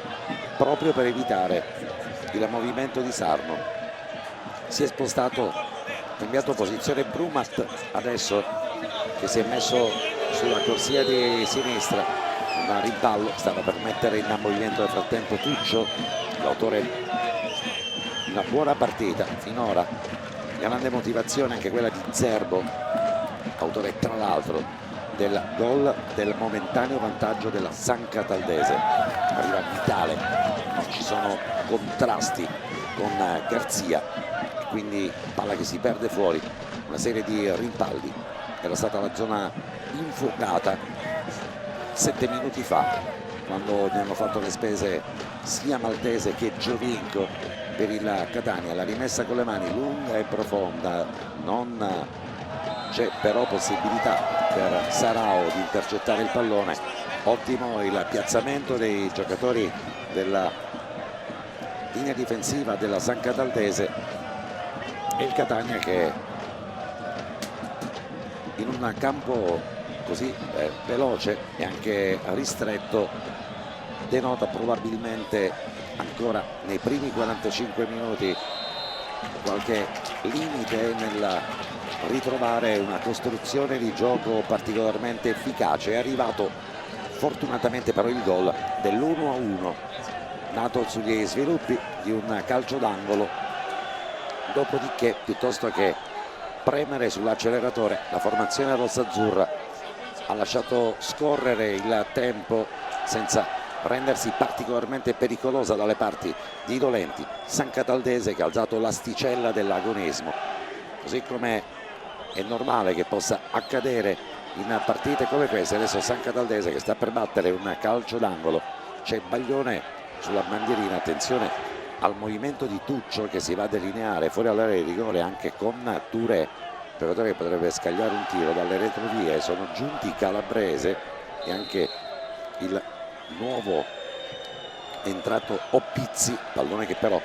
proprio per evitare il movimento di Sarno. Si è spostato, cambiato posizione Brumat adesso, che si è messo sulla corsia di sinistra, un rimpallo stava per mettere in movimento nel frattempo Tuccio, l'autore di una buona partita finora. Grande motivazione anche quella di Zerbo, autore tra l'altro del gol del momentaneo vantaggio della San Cataldese. Arriva Vitale, non ci sono contrasti con Garzia, quindi palla che si perde fuori, una serie di rimpalli. Era stata la zona infuocata 7 minuti fa, quando ne hanno fatto le spese sia Maltese che Giovinco per il Catania. La rimessa con le mani lunga e profonda, non c'è però possibilità per Sarao di intercettare il pallone. Ottimo il piazzamento dei giocatori della linea difensiva della San Cataldese, e il Catania che in un campo così veloce e anche ristretto denota probabilmente ancora nei primi 45 minuti qualche limite nel ritrovare una costruzione di gioco particolarmente efficace. È arrivato fortunatamente però il gol dell'1-1, nato sugli sviluppi di un calcio d'angolo. Dopodiché, piuttosto che premere sull'acceleratore, la formazione rossazzurra ha lasciato scorrere il tempo senza rendersi particolarmente pericolosa dalle parti di Dolenti. San Cataldese che ha alzato l'asticella dell'agonismo, così come è normale che possa accadere in partite come queste. Adesso San Cataldese che sta per battere un calcio d'angolo, c'è Baglione sulla bandierina, attenzione al movimento di Tuccio che si va a delineare fuori all'area di rigore anche con Touré, giocatore che potrebbe scagliare un tiro dalle retrovie. Sono giunti Calabrese e anche il nuovo entrato Oppizzi, pallone che però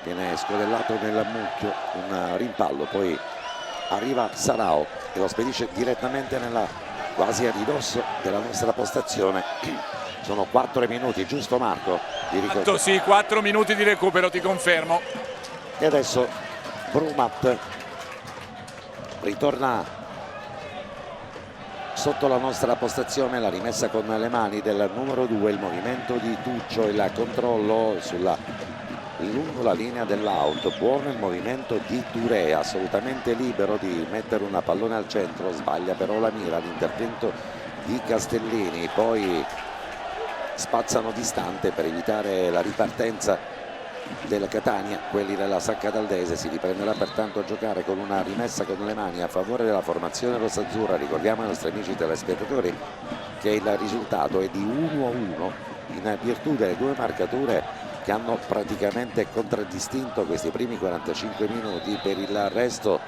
viene scodellato nel mucchio, un rimpallo, poi arriva Sarao e lo spedisce direttamente nella quasi a ridosso della nostra postazione. Sono 4 minuti, giusto Marco? Sì, 4 minuti di recupero, ti confermo. E adesso Brumat ritorna sotto la nostra postazione, la rimessa con le mani del numero 2, il movimento di Tuccio, il controllo lungo la linea dell'out, buono il movimento di Touré, assolutamente libero di mettere una pallone al centro, sbaglia però la mira, l'intervento di Castellini, poi spazzano distante per evitare la ripartenza della Catania. Quelli della San Cataldese si riprenderà pertanto a giocare con una rimessa con le mani a favore della formazione rossazzurra. Ricordiamo ai nostri amici telespettatori che il risultato è di 1-1 in virtù delle due marcature che hanno praticamente contraddistinto questi primi 45 minuti. Per il resto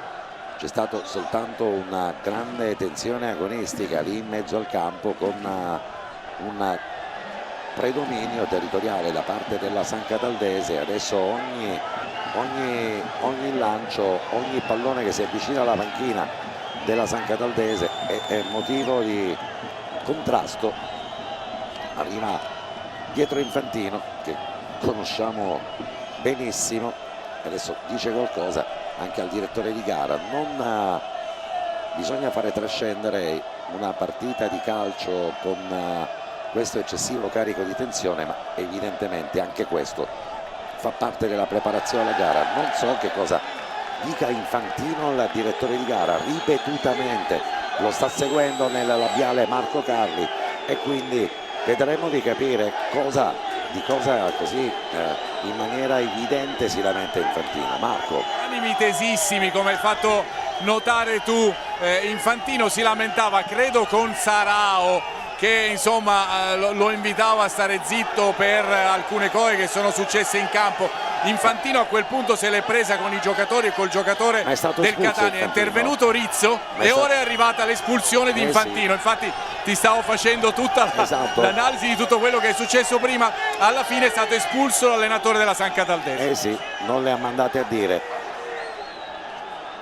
c'è stato soltanto una grande tensione agonistica lì in mezzo al campo, con un predominio territoriale da parte della San Cataldese. Adesso ogni lancio, ogni pallone che si avvicina alla panchina della San Cataldese è motivo di contrasto. Arriva dietro Infantino che conosciamo benissimo, adesso dice qualcosa anche al direttore di gara. Non bisogna fare trascendere una partita di calcio con questo eccessivo carico di tensione, ma evidentemente anche questo fa parte della preparazione alla gara. Non so che cosa dica Infantino al direttore di gara, ripetutamente lo sta seguendo nel labiale Marco Carli e quindi vedremo di capire di cosa così in maniera evidente si lamenta Infantino. Marco. Animi tesissimi, come hai fatto notare tu. Infantino si lamentava credo con Sarao, che insomma lo invitava a stare zitto per alcune cose che sono successe in campo. Infantino a quel punto se l'è presa con i giocatori e col giocatore del Catania. È intervenuto Rizzo e ora è arrivata l'espulsione di Infantino. Infatti ti stavo facendo tutta l'analisi di tutto quello che è successo prima. Alla fine è stato espulso l'allenatore della San Cataldese. Sì, non le ha mandate a dire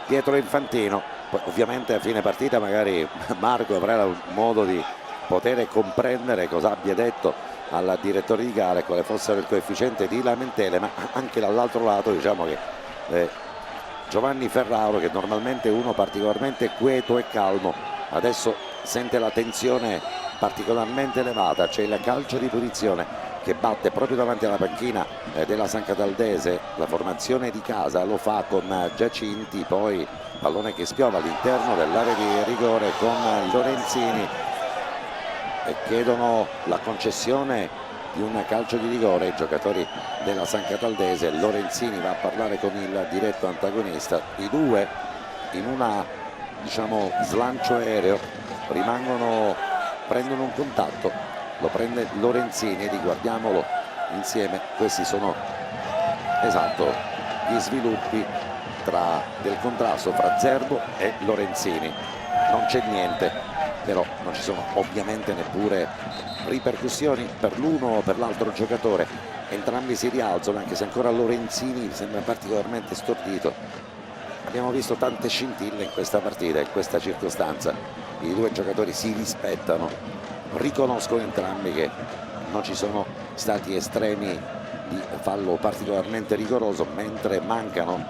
dietro Infantino. Poi, ovviamente a fine partita magari Marco avrà un modo di poter comprendere cosa abbia detto al direttore di gara e quale fosse il coefficiente di lamentele, ma anche dall'altro lato diciamo che Giovanni Ferraro, che normalmente è uno particolarmente quieto e calmo, adesso sente la tensione particolarmente elevata. C'è il calcio di punizione che batte proprio davanti alla panchina della San Cataldese. La formazione di casa lo fa con Giacinti, poi pallone che spiova all'interno dell'area di rigore con Lorenzini e chiedono la concessione di un calcio di rigore i giocatori della San Cataldese. Lorenzini va a parlare con il diretto antagonista, i due in una slancio aereo prendono un contatto, lo prende Lorenzini, riguardiamolo insieme. Questi sono gli sviluppi del contrasto fra Zerbo e Lorenzini. Non c'è niente, però non ci sono ovviamente neppure ripercussioni per l'uno o per l'altro giocatore. Entrambi si rialzano, anche se ancora Lorenzini sembra particolarmente stordito. Abbiamo visto tante scintille in questa partita, in questa circostanza. I due giocatori si rispettano, riconoscono entrambi che non ci sono stati estremi di fallo particolarmente rigoroso, mentre mancano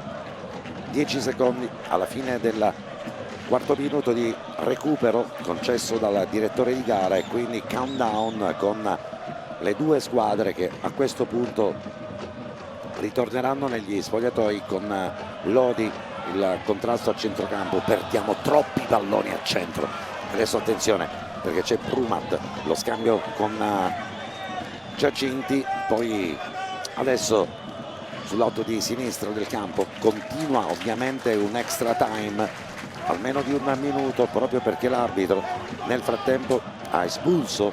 10 secondi alla fine del quarto minuto di recupero concesso dal direttore di gara, e quindi countdown con le due squadre che a questo punto ritorneranno negli spogliatoi con Lodi. Il contrasto a centrocampo, perdiamo troppi palloni a centro. Adesso attenzione perché c'è Brumat, lo scambio con Giacinti. Poi adesso sul lato di sinistro del campo continua ovviamente un extra time almeno di 1 minuto, proprio perché l'arbitro nel frattempo ha espulso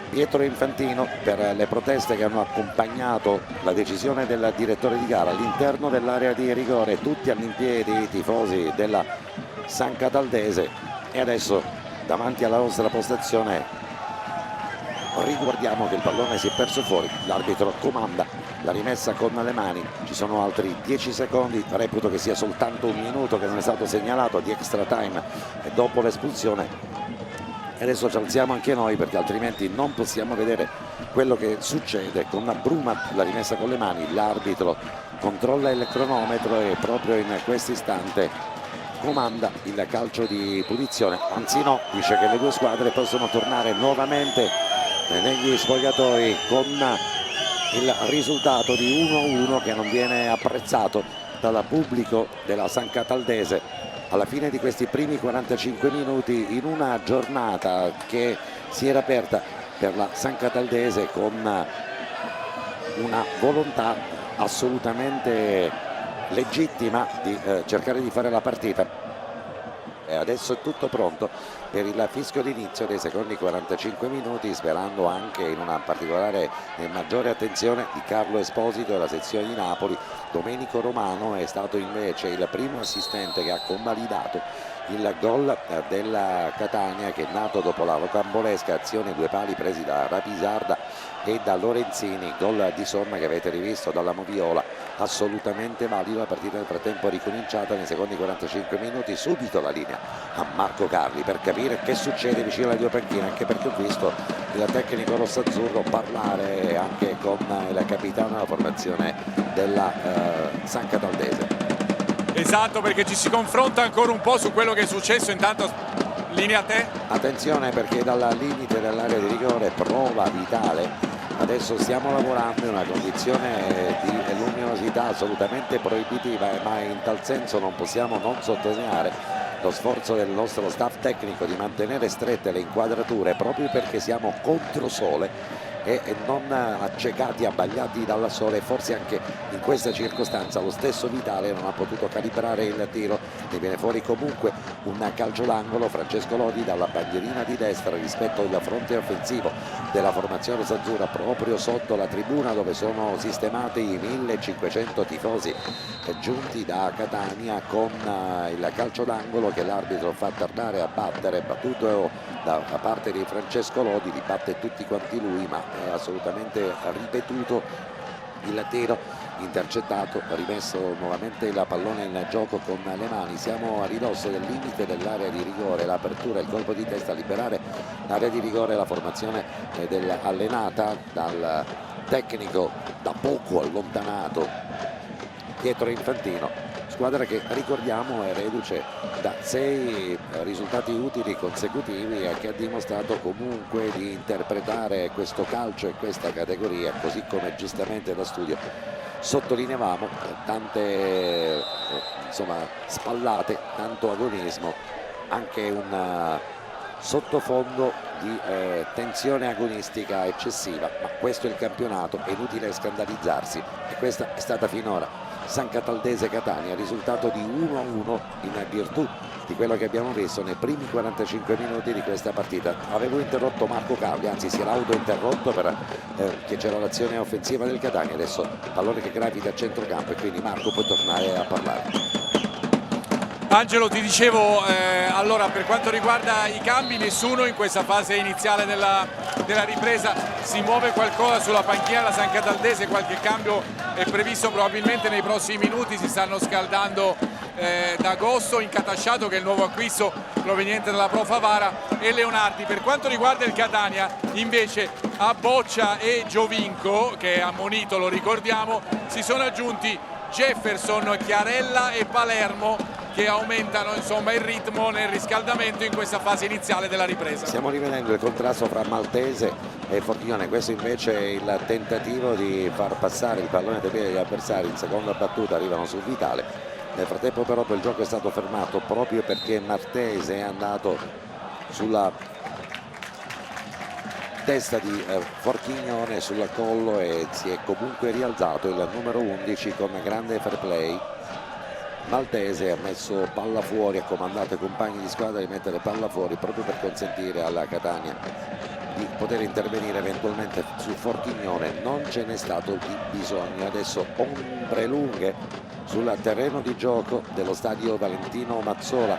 Pietro Infantino per le proteste che hanno accompagnato la decisione del direttore di gara all'interno dell'area di rigore. Tutti all'impiedi i tifosi della San Cataldese, e adesso davanti alla nostra postazione riguardiamo che il pallone si è perso fuori, l'arbitro comanda la rimessa con le mani, ci sono altri 10 secondi, reputo che sia soltanto 1 minuto che non è stato segnalato di extra time e dopo l'espulsione. E adesso ci alziamo anche noi, perché altrimenti non possiamo vedere quello che succede con Bruma. La rimessa con le mani, l'arbitro controlla il cronometro e proprio in questo istante comanda il calcio di punizione, anzi no, dice che le due squadre possono tornare nuovamente negli spogliatoi con il risultato di 1-1 che non viene apprezzato dal pubblico della San Cataldese alla fine di questi primi 45 minuti, in una giornata che si era aperta per la San Cataldese con una volontà assolutamente legittima di cercare di fare la partita. E adesso è tutto pronto per il fischio d'inizio dei secondi 45 minuti, sperando anche in una particolare e maggiore attenzione di Carlo Esposito della sezione di Napoli. Domenico Romano è stato invece il primo assistente che ha convalidato il gol della Catania, che è nato dopo la rocambolesca azione 2 pali presi da Rapisarda e da Lorenzini, gol di somma che avete rivisto dalla Moviola, assolutamente valido. La partita nel frattempo è ricominciata nei secondi 45 minuti, subito la linea a Marco Carli per capire che succede vicino alle due panchine, anche perché ho visto il tecnico rossazzurro parlare anche con il capitano della formazione della San Cataldese. Esatto, perché ci si confronta ancora un po' su quello che è successo. Intanto linea a te. Attenzione, perché dal limite dell'area di rigore prova Vitale. Adesso stiamo lavorando in una condizione di luminosità assolutamente proibitiva, ma in tal senso non possiamo non sottolineare lo sforzo del nostro staff tecnico di mantenere strette le inquadrature, proprio perché siamo contro sole e non accecati, abbagliati dal sole. Forse anche in questa circostanza lo stesso Vitale non ha potuto calibrare il tiro, ne viene fuori comunque un calcio d'angolo. Francesco Lodi dalla bandierina di destra rispetto al fronte offensivo della formazione rossazzurra, proprio sotto la tribuna dove sono sistemati i 1500 tifosi giunti da Catania, con il calcio d'angolo che l'arbitro fa tardare a battere, battuto da parte di Francesco Lodi, li batte tutti quanti lui, ma è assolutamente ripetuto il tiro, intercettato, rimesso nuovamente il pallone in gioco con le mani. Siamo a ridosso del limite dell'area di rigore, l'apertura, il colpo di testa a liberare l'area di rigore, la formazione allenata dal tecnico da poco allontanato Pietro Infantino, squadra che ricordiamo è reduce da 6 risultati utili consecutivi e che ha dimostrato comunque di interpretare questo calcio e questa categoria, così come giustamente da studio sottolineavamo, tante spallate, tanto agonismo, anche un sottofondo di tensione agonistica eccessiva, ma questo è il campionato, è inutile scandalizzarsi, e questa è stata finora San Cataldese Catania, risultato di 1-1 in virtù di quello che abbiamo visto nei primi 45 minuti di questa partita. Avevo interrotto Marco Carli, anzi si era autointerrotto perché c'era l'azione offensiva del Catania. Adesso pallone che gravita a centrocampo e quindi Marco può tornare a parlare. Angelo, ti dicevo, allora per quanto riguarda i cambi, nessuno in questa fase iniziale della ripresa. Si muove qualcosa sulla panchina della San Cataldese, qualche cambio è previsto probabilmente nei prossimi minuti. Si stanno scaldando D'Agosto, Incatasciato, che è il nuovo acquisto proveniente dalla Pro Favara, e Leonardi. Per quanto riguarda il Catania invece, a Boccia e Giovinco, che è ammonito, lo ricordiamo, si sono aggiunti Jefferson, Chiarella e Palermo, che aumentano insomma il ritmo nel riscaldamento in questa fase iniziale della ripresa. Stiamo rivedendo il contrasto fra Maltese e Fortione. Questo invece è il tentativo di far passare il pallone dai piedi degli avversari. In seconda battuta arrivano su Vitale. Nel frattempo però il gioco è stato fermato proprio perché Maltese è andato sulla testa di Forchignone sul collo e si è comunque rialzato il numero 11 con grande fair play. Maltese ha messo palla fuori, ha comandato ai compagni di squadra di mettere palla fuori proprio per consentire alla Catania di poter intervenire eventualmente su Forchignone. Non ce n'è stato di bisogno. Adesso ombre lunghe sul terreno di gioco dello stadio Valentino Mazzola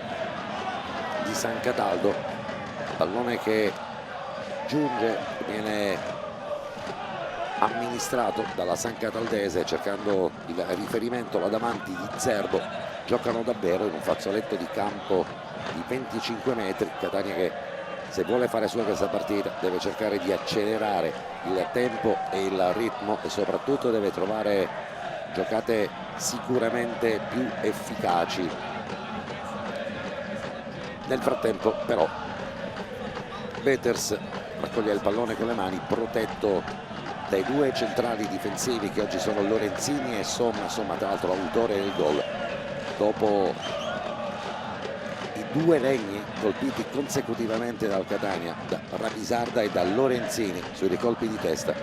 di San Cataldo, pallone che giunge, viene amministrato dalla San Cataldese cercando il riferimento là davanti di Zerbo. Giocano davvero in un fazzoletto di campo di 25 metri. Catania che, se vuole fare sua questa partita, deve cercare di accelerare il tempo e il ritmo e soprattutto deve trovare giocate sicuramente più efficaci. Nel frattempo però Veters raccoglie il pallone con le mani, protetto dai due centrali difensivi che oggi sono Lorenzini e Somma tra l'altro autore del gol dopo i due legni colpiti consecutivamente dal Catania, da Rapisarda e da Lorenzini sui ricolpi di testa.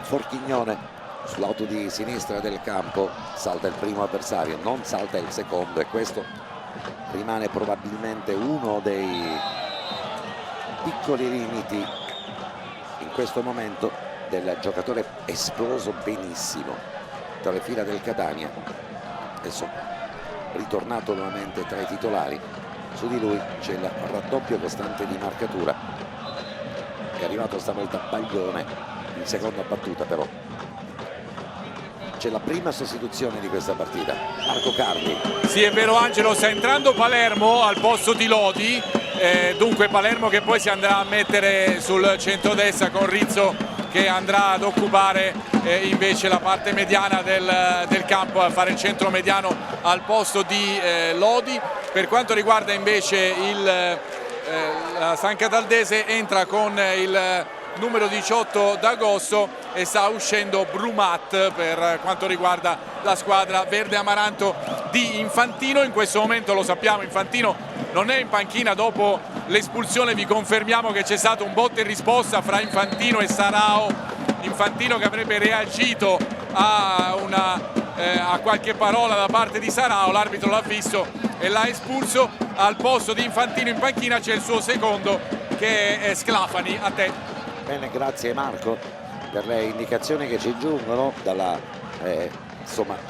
Forchignone sull'auto di sinistra del campo, salta il primo avversario, non salta il secondo, e questo rimane probabilmente uno dei piccoli limiti in questo momento del giocatore esploso benissimo tra le fila del Catania, adesso ritornato nuovamente tra i titolari. Su di lui c'è il raddoppio costante di marcatura, è arrivato stavolta Baglione in seconda battuta. Però c'è la prima sostituzione di questa partita, Marco Carli. Sì, è vero Angelo, sta entrando Palermo al posto di Lodi, dunque Palermo che poi si andrà a mettere sul centrodestra con Rizzo che andrà ad occupare invece la parte mediana del campo, a fare il centro mediano al posto di Lodi. Per quanto riguarda invece la San Cataldese, entra con il numero 18 d'agosto e sta uscendo Brumat per quanto riguarda la squadra verde amaranto di Infantino. In questo momento, lo sappiamo, Infantino non è in panchina dopo l'espulsione. Vi confermiamo che c'è stato un botta e risposta fra Infantino e Sarao. Infantino che avrebbe reagito a qualche parola da parte di Sarao, l'arbitro l'ha visto e l'ha espulso. Al posto di Infantino in panchina c'è il suo secondo che è Sclafani. A te. Bene, grazie Marco per le indicazioni che ci giungono dalla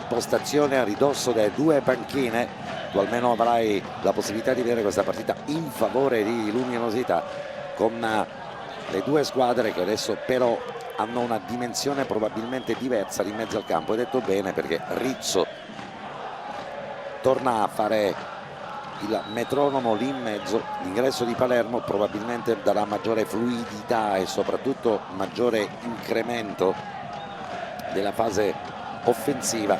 postazione a ridosso delle due panchine. Tu almeno avrai la possibilità di vedere questa partita in favore di luminosità, con le due squadre che adesso però hanno una dimensione probabilmente diversa di mezzo al campo. Hai detto bene, perché Rizzo torna a fare il metronomo lì in mezzo. L'ingresso di Palermo probabilmente darà maggiore fluidità e soprattutto maggiore incremento della fase offensiva,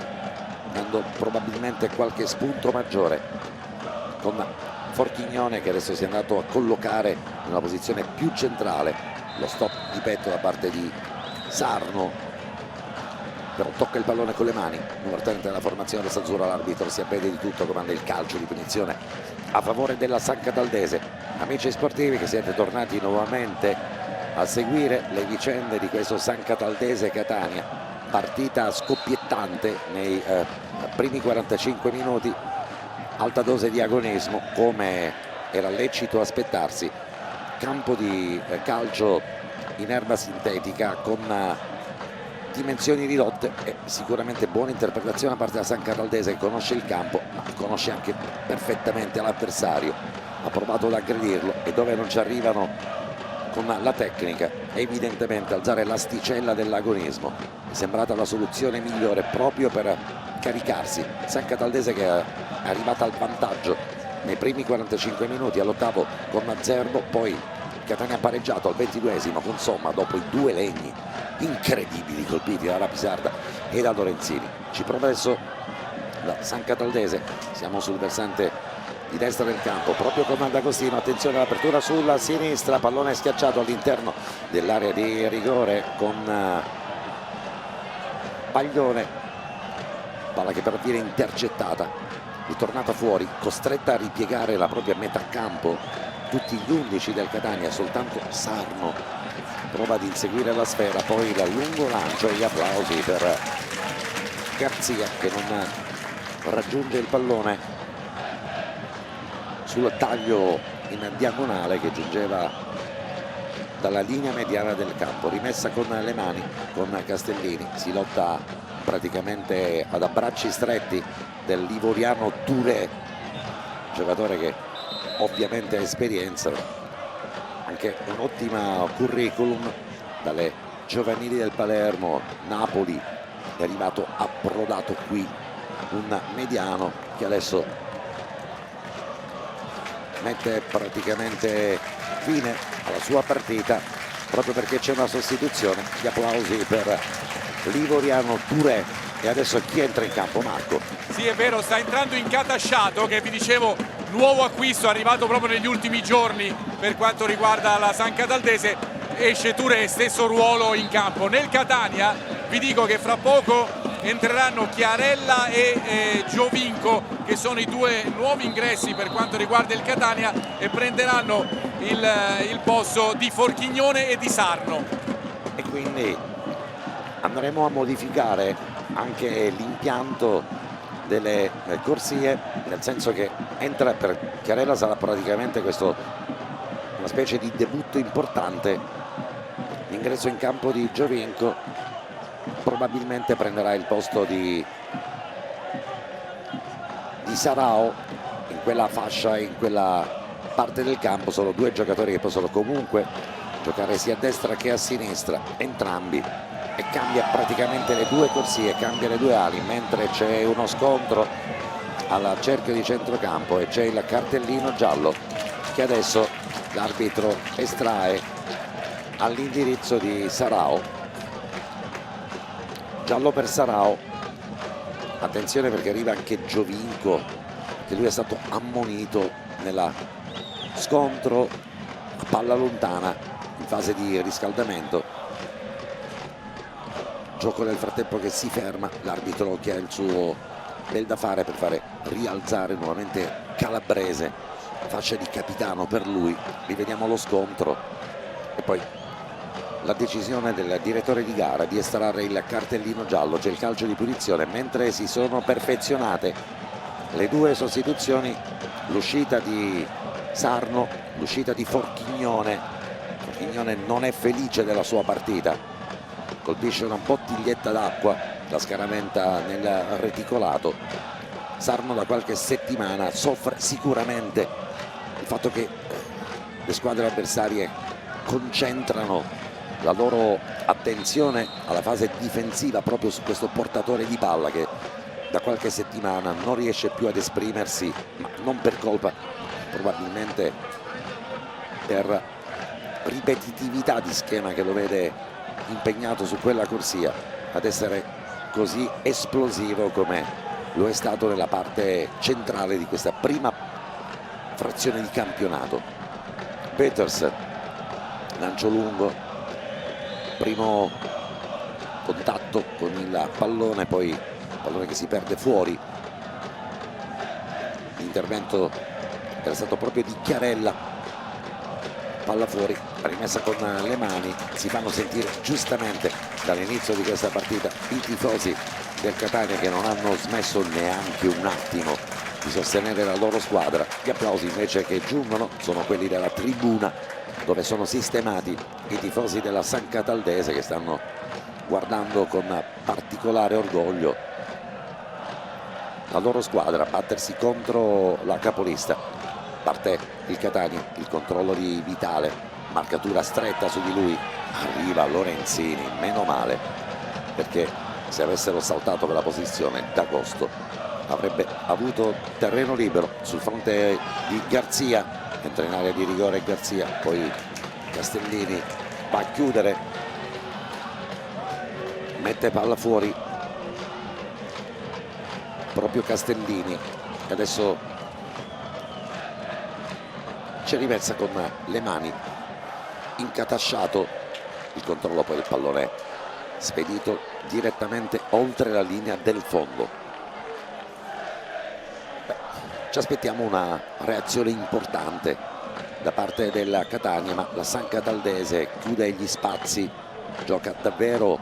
dando probabilmente qualche spunto maggiore, con Forchignone che adesso si è andato a collocare in una posizione più centrale. Lo stop di petto da parte di Sarno, però tocca il pallone con le mani. Numero 30 della formazione rosazzurra, l'arbitro si avvede di tutto, comanda il calcio di punizione a favore della San Cataldese. Amici sportivi che siete tornati nuovamente a seguire le vicende di questo San Cataldese Catania, partita scoppiettante nei primi 45 minuti, alta dose di agonismo come era lecito aspettarsi. Campo di calcio in erba sintetica con dimensioni ridotte e sicuramente buona interpretazione da parte della San Cataldese, che conosce il campo ma conosce anche perfettamente l'avversario, ha provato ad aggredirlo e dove non ci arrivano con la tecnica evidentemente alzare l'asticella dell'agonismo è sembrata la soluzione migliore proprio per caricarsi. San Cataldese che è arrivata al vantaggio nei primi 45 minuti all'ottavo con Zerbo, poi Catania ha pareggiato al 22esimo con Somma dopo i due legni incredibili colpiti da Rapisarda e da Lorenzini. Ci prova adesso la San Cataldese, siamo sul versante di destra del campo proprio con D'Agostino. Attenzione all'apertura sulla sinistra, pallone schiacciato all'interno dell'area di rigore con Baglione, palla che però viene intercettata, ritornata fuori, costretta a ripiegare la propria metà campo tutti gli 11 del Catania, soltanto Sarno prova ad inseguire la sfera, poi il lungo lancio e gli applausi per Garzia che non raggiunge il pallone sul taglio in diagonale che giungeva dalla linea mediana del campo. Rimessa con le mani con Castellini, si lotta praticamente ad abbracci stretti del livoriano Touré, giocatore che ovviamente ha esperienza, anche un ottimo curriculum dalle giovanili del Palermo, Napoli, è arrivato approdato qui, un mediano che adesso mette praticamente fine alla sua partita proprio perché c'è una sostituzione. Gli applausi per l'ivoriano Touré. E adesso chi entra in campo? Marco. Sì, è vero, sta entrando Incatasciato, che vi dicevo nuovo acquisto arrivato proprio negli ultimi giorni per quanto riguarda la San Cataldese. Esce Touré, stesso ruolo in campo. Nel Catania vi dico che fra poco entreranno Chiarella e Giovinco, che sono i due nuovi ingressi per quanto riguarda il Catania, e prenderanno il posto di Forchignone e di Sarno. E quindi andremo a modificare anche l'impianto delle corsie, nel senso che entra per Chiarella, sarà praticamente questo una specie di debutto importante. L'ingresso in campo di Giovinco probabilmente prenderà il posto di Sarao in quella fascia, in quella parte del campo. Sono due giocatori che possono comunque giocare sia a destra che a sinistra, entrambi, e cambia praticamente le due corsie, cambia le due ali, mentre c'è uno scontro al cerchio di centrocampo e c'è il cartellino giallo che adesso l'arbitro estrae all'indirizzo di Sarao. Giallo per Sarao, attenzione perché arriva anche Giovinco, che lui è stato ammonito nella scontro a palla lontana in fase di riscaldamento. Gioco nel frattempo che si ferma, l'arbitro che ha il suo bel da fare per fare rialzare nuovamente Calabrese, fascia di capitano per lui. Rivediamo lo scontro e poi la decisione del direttore di gara di estrarre il cartellino giallo. C'è il calcio di punizione mentre si sono perfezionate le due sostituzioni, l'uscita di Sarno, l'uscita di Forchignone. Forchignone non è felice della sua partita, colpisce una bottiglietta d'acqua, la scaraventa nel reticolato. Sarno da qualche settimana soffre sicuramente il fatto che le squadre avversarie concentrano la loro attenzione alla fase difensiva proprio su questo portatore di palla che da qualche settimana non riesce più ad esprimersi, ma non per colpa, probabilmente per ripetitività di schema che lo vede impegnato su quella corsia ad essere così esplosivo come lo è stato nella parte centrale di questa prima frazione di campionato. Peters, lancio lungo, primo contatto con il pallone, poi il pallone che si perde fuori. L'intervento era stato proprio di Chiarella, palla fuori, rimessa con le mani. Si fanno sentire giustamente dall'inizio di questa partita i tifosi del Catania, che non hanno smesso neanche un attimo di sostenere la loro squadra. Gli applausi invece che giungono sono quelli della tribuna, dove sono sistemati i tifosi della San Cataldese, che stanno guardando con particolare orgoglio la loro squadra battersi contro la capolista. Parte il Catania, il controllo di Vitale, marcatura stretta su di lui, arriva Lorenzini, meno male, perché se avessero saltato quella posizione D'Agosto avrebbe avuto terreno libero sul fronte di Garzia. Entra in area di rigore Garzia, poi Castellini va a chiudere, mette palla fuori proprio Castellini, e adesso c'è rimessa con le mani Incatasciato, il controllo, poi il pallone spedito direttamente oltre la linea del fondo. Ci aspettiamo una reazione importante da parte del Catania, ma la San Cataldese chiude gli spazi, gioca davvero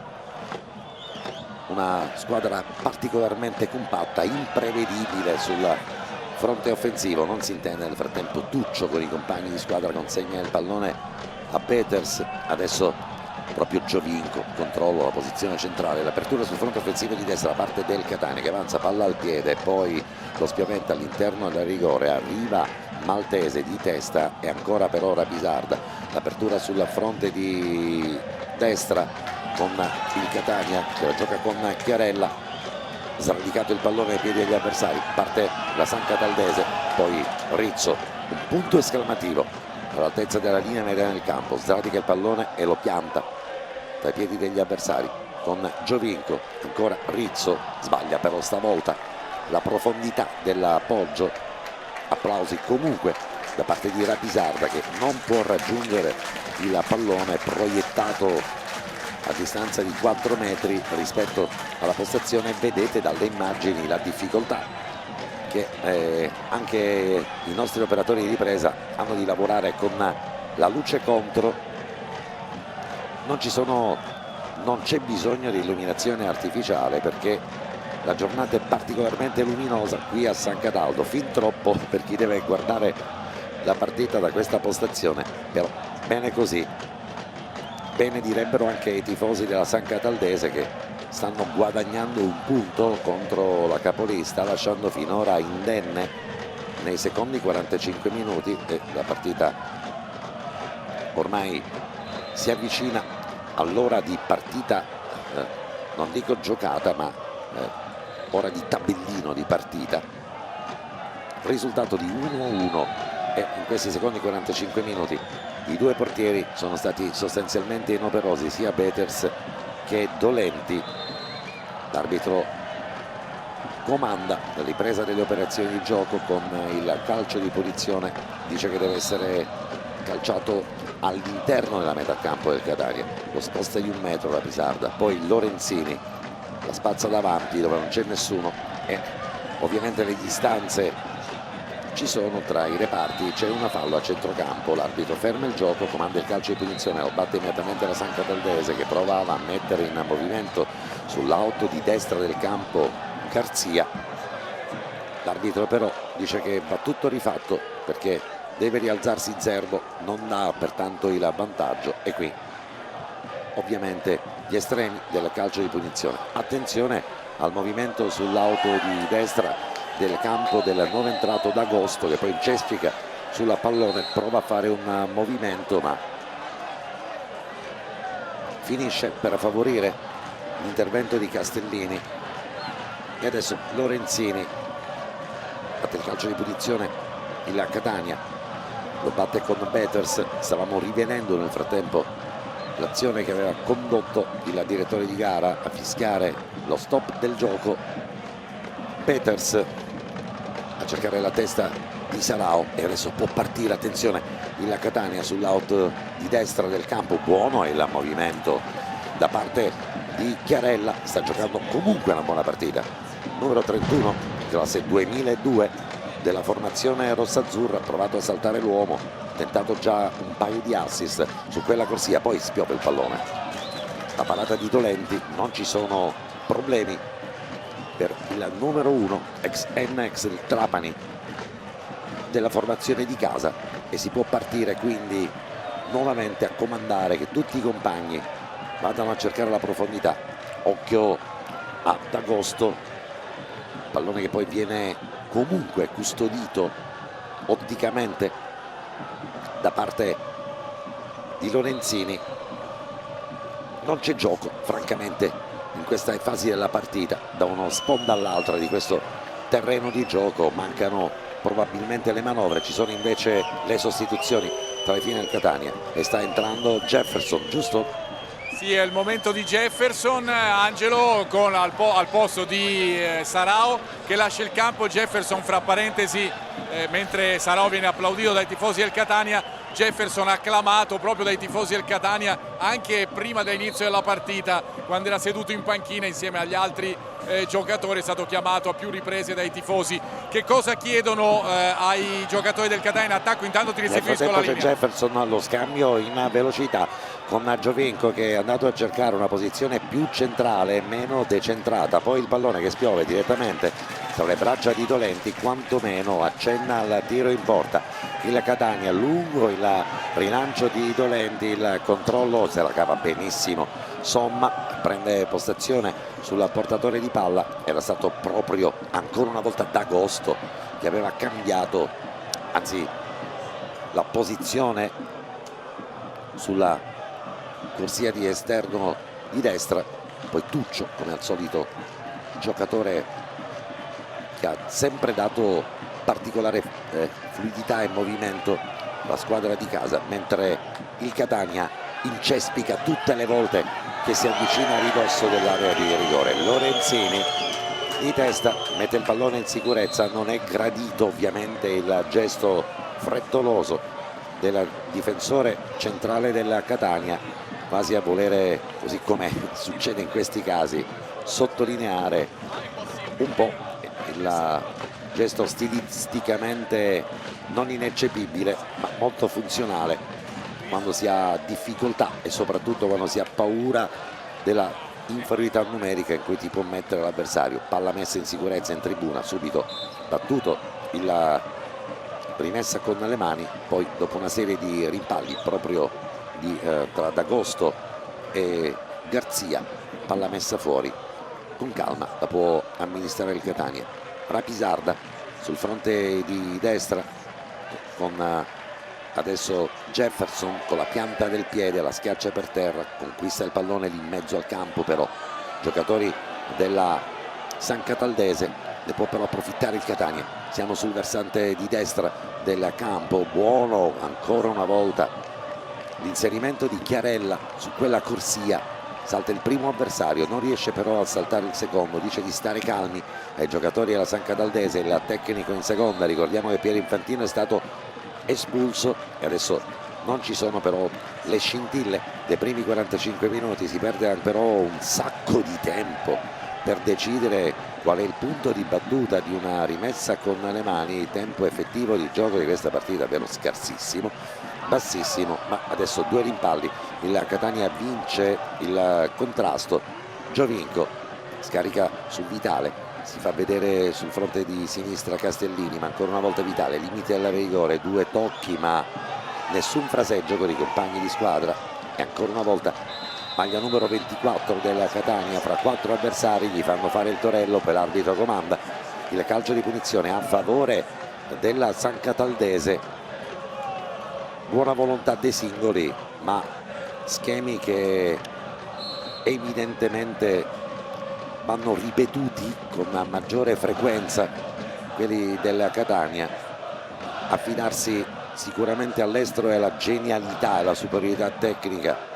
una squadra particolarmente compatta, imprevedibile sul fronte offensivo. Non si intende nel frattempo Tuccio con i compagni di squadra, consegna il pallone a Peters, adesso proprio Giovinco, controllo la posizione centrale, l'apertura sul fronte offensivo di destra da parte del Catania che avanza palla al piede, poi lo spioventa all'interno del rigore, arriva Maltese di testa e ancora per ora Pisarda, l'apertura sul fronte di destra con il Catania che la gioca con Chiarella, sradicato il pallone ai piedi degli avversari, parte la San Cataldese, poi Rizzo, un punto esclamativo all'altezza della linea media del campo, sradica il pallone e lo pianta dai piedi degli avversari con Giovinco, ancora Rizzo, sbaglia però stavolta la profondità dell'appoggio. Applausi comunque da parte di Rapisarda che non può raggiungere il pallone proiettato a distanza di 4 metri rispetto alla postazione. Vedete dalle immagini la difficoltà che anche i nostri operatori di ripresa hanno di lavorare con la luce contro. Non c'è bisogno di illuminazione artificiale perché la giornata è particolarmente luminosa qui a San Cataldo, fin troppo per chi deve guardare la partita da questa postazione, però bene così. Bene direbbero anche i tifosi della San Cataldese che stanno guadagnando un punto contro la capolista, lasciando finora indenne nei secondi 45 minuti e la partita ormai si avvicina all'ora di partita, non dico giocata ma ora di tabellino di partita. Risultato di 1-1 e in questi secondi 45 minuti i due portieri sono stati sostanzialmente inoperosi, sia Peters che Dolenti. L'arbitro comanda la ripresa delle operazioni di gioco con il calcio di punizione, dice che deve essere calciato all'interno della metà campo del Catania, lo sposta di 1 metro la Pisarda, poi Lorenzini la spazza davanti dove non c'è nessuno e ovviamente le distanze ci sono tra i reparti, c'è una fallo a centrocampo, l'arbitro ferma il gioco, comanda il calcio di punizione, lo batte immediatamente la San Cataldese che provava a mettere in movimento sull'auto di destra del campo Garzia. L'arbitro però dice che va tutto rifatto perché deve rialzarsi Zerbo, non dà pertanto il vantaggio e qui ovviamente gli estremi del calcio di punizione. Attenzione al movimento sull'auto di destra del campo del nuovo entrato d'Agosto che poi incespica sulla pallone, prova a fare un movimento ma finisce per favorire l'intervento di Castellini e adesso Lorenzini batte il calcio di punizione il Catania, lo batte con Peters. Stavamo rivedendo nel frattempo l'azione che aveva condotto il direttore di gara a fischiare lo stop del gioco. Peters a cercare la testa di Sarao e adesso può partire, attenzione, il Catania sull'out di destra del campo, buono è il movimento da parte di Chiarella, sta giocando comunque una buona partita, numero 31, classe 2002 della formazione rossazzurra, ha provato a saltare l'uomo, tentato già un paio di assist su quella corsia, poi spiove il pallone. La parata di Dolenti, non ci sono problemi per il numero 1 ex NX del Trapani della formazione di casa e si può partire quindi nuovamente a comandare che tutti i compagni vadano a cercare la profondità. Occhio ad Agosto, pallone che poi viene comunque custodito otticamente da parte di Lorenzini. Non c'è gioco francamente in questa fase della partita, da una sponda all'altra di questo terreno di gioco mancano probabilmente le manovre, ci sono invece le sostituzioni tra le fine del Catania e sta entrando Jefferson, giusto? Sì, è il momento di Jefferson, Angelo con al posto di Sarao che lascia il campo. Jefferson fra parentesi mentre Sarao viene applaudito dai tifosi del Catania Jefferson acclamato proprio dai tifosi del Catania anche prima dell'inizio della partita, quando era seduto in panchina insieme agli altri giocatori, è stato chiamato a più riprese dai tifosi. Che cosa chiedono ai giocatori del Catania in attacco? Intanto ti restituisco la linea. C'è Jefferson allo scambio in velocità con Giovinco, che è andato a cercare una posizione più centrale e meno decentrata, poi il pallone che spiove direttamente tra le braccia di Dolenti, quantomeno accenna al tiro in porta. Il Catania lungo il rilancio di Dolenti, il controllo se la cava benissimo Somma, prende postazione sul portatore di palla. Era stato proprio ancora una volta D'Agosto che aveva cambiato, anzi la posizione sulla corsia di esterno di destra. Poi Tuccio, come al solito, giocatore che ha sempre dato particolare fluidità e movimento alla squadra di casa, mentre il Catania incespica tutte le volte che si avvicina a ridosso dell'area di rigore. Lorenzini di testa mette il pallone in sicurezza. Non è gradito ovviamente il gesto frettoloso del difensore centrale della Catania, quasi a volere, così come succede in questi casi, sottolineare un po' il gesto stilisticamente non ineccepibile ma molto funzionale quando si ha difficoltà e soprattutto quando si ha paura della inferiorità numerica in cui ti può mettere l'avversario. Palla messa in sicurezza in tribuna, subito battuto il rimessa con le mani, poi dopo una serie di rimpalli proprio tra D'Agosto e Garzia, palla messa fuori, con calma la può amministrare il Catania. Rapisarda sul fronte di destra con adesso Jefferson con la pianta del piede, la schiaccia per terra, conquista il pallone lì in mezzo al campo, però giocatori della San Cataldese ne può però approfittare il Catania. Siamo sul versante di destra del campo, buono ancora una volta l'inserimento di Chiarella su quella corsia. Salta il primo avversario, non riesce però a saltare il secondo, dice di stare calmi ai giocatori della San Cataldese, il tecnico in seconda. Ricordiamo che Piero Infantino è stato espulso e adesso non ci sono però le scintille dei primi 45 minuti. Si perde però un sacco di tempo per decidere qual è il punto di battuta di una rimessa con le mani. Il tempo effettivo di gioco di questa partita è davvero scarsissimo, bassissimo, ma adesso due rimpalli, il Catania vince il contrasto. Giovinco scarica su Vitale, si fa vedere sul fronte di sinistra Castellini, ma ancora una volta Vitale, limite al rigore, due tocchi ma nessun fraseggio con i compagni di squadra, e ancora una volta maglia numero 24 della Catania fra quattro avversari gli fanno fare il torello, poi l'arbitro comanda il calcio di punizione a favore della San Cataldese. Buona volontà dei singoli, ma schemi che evidentemente vanno ripetuti con maggiore frequenza, quelli della Catania. Affidarsi sicuramente all'estero e alla genialità e la superiorità tecnica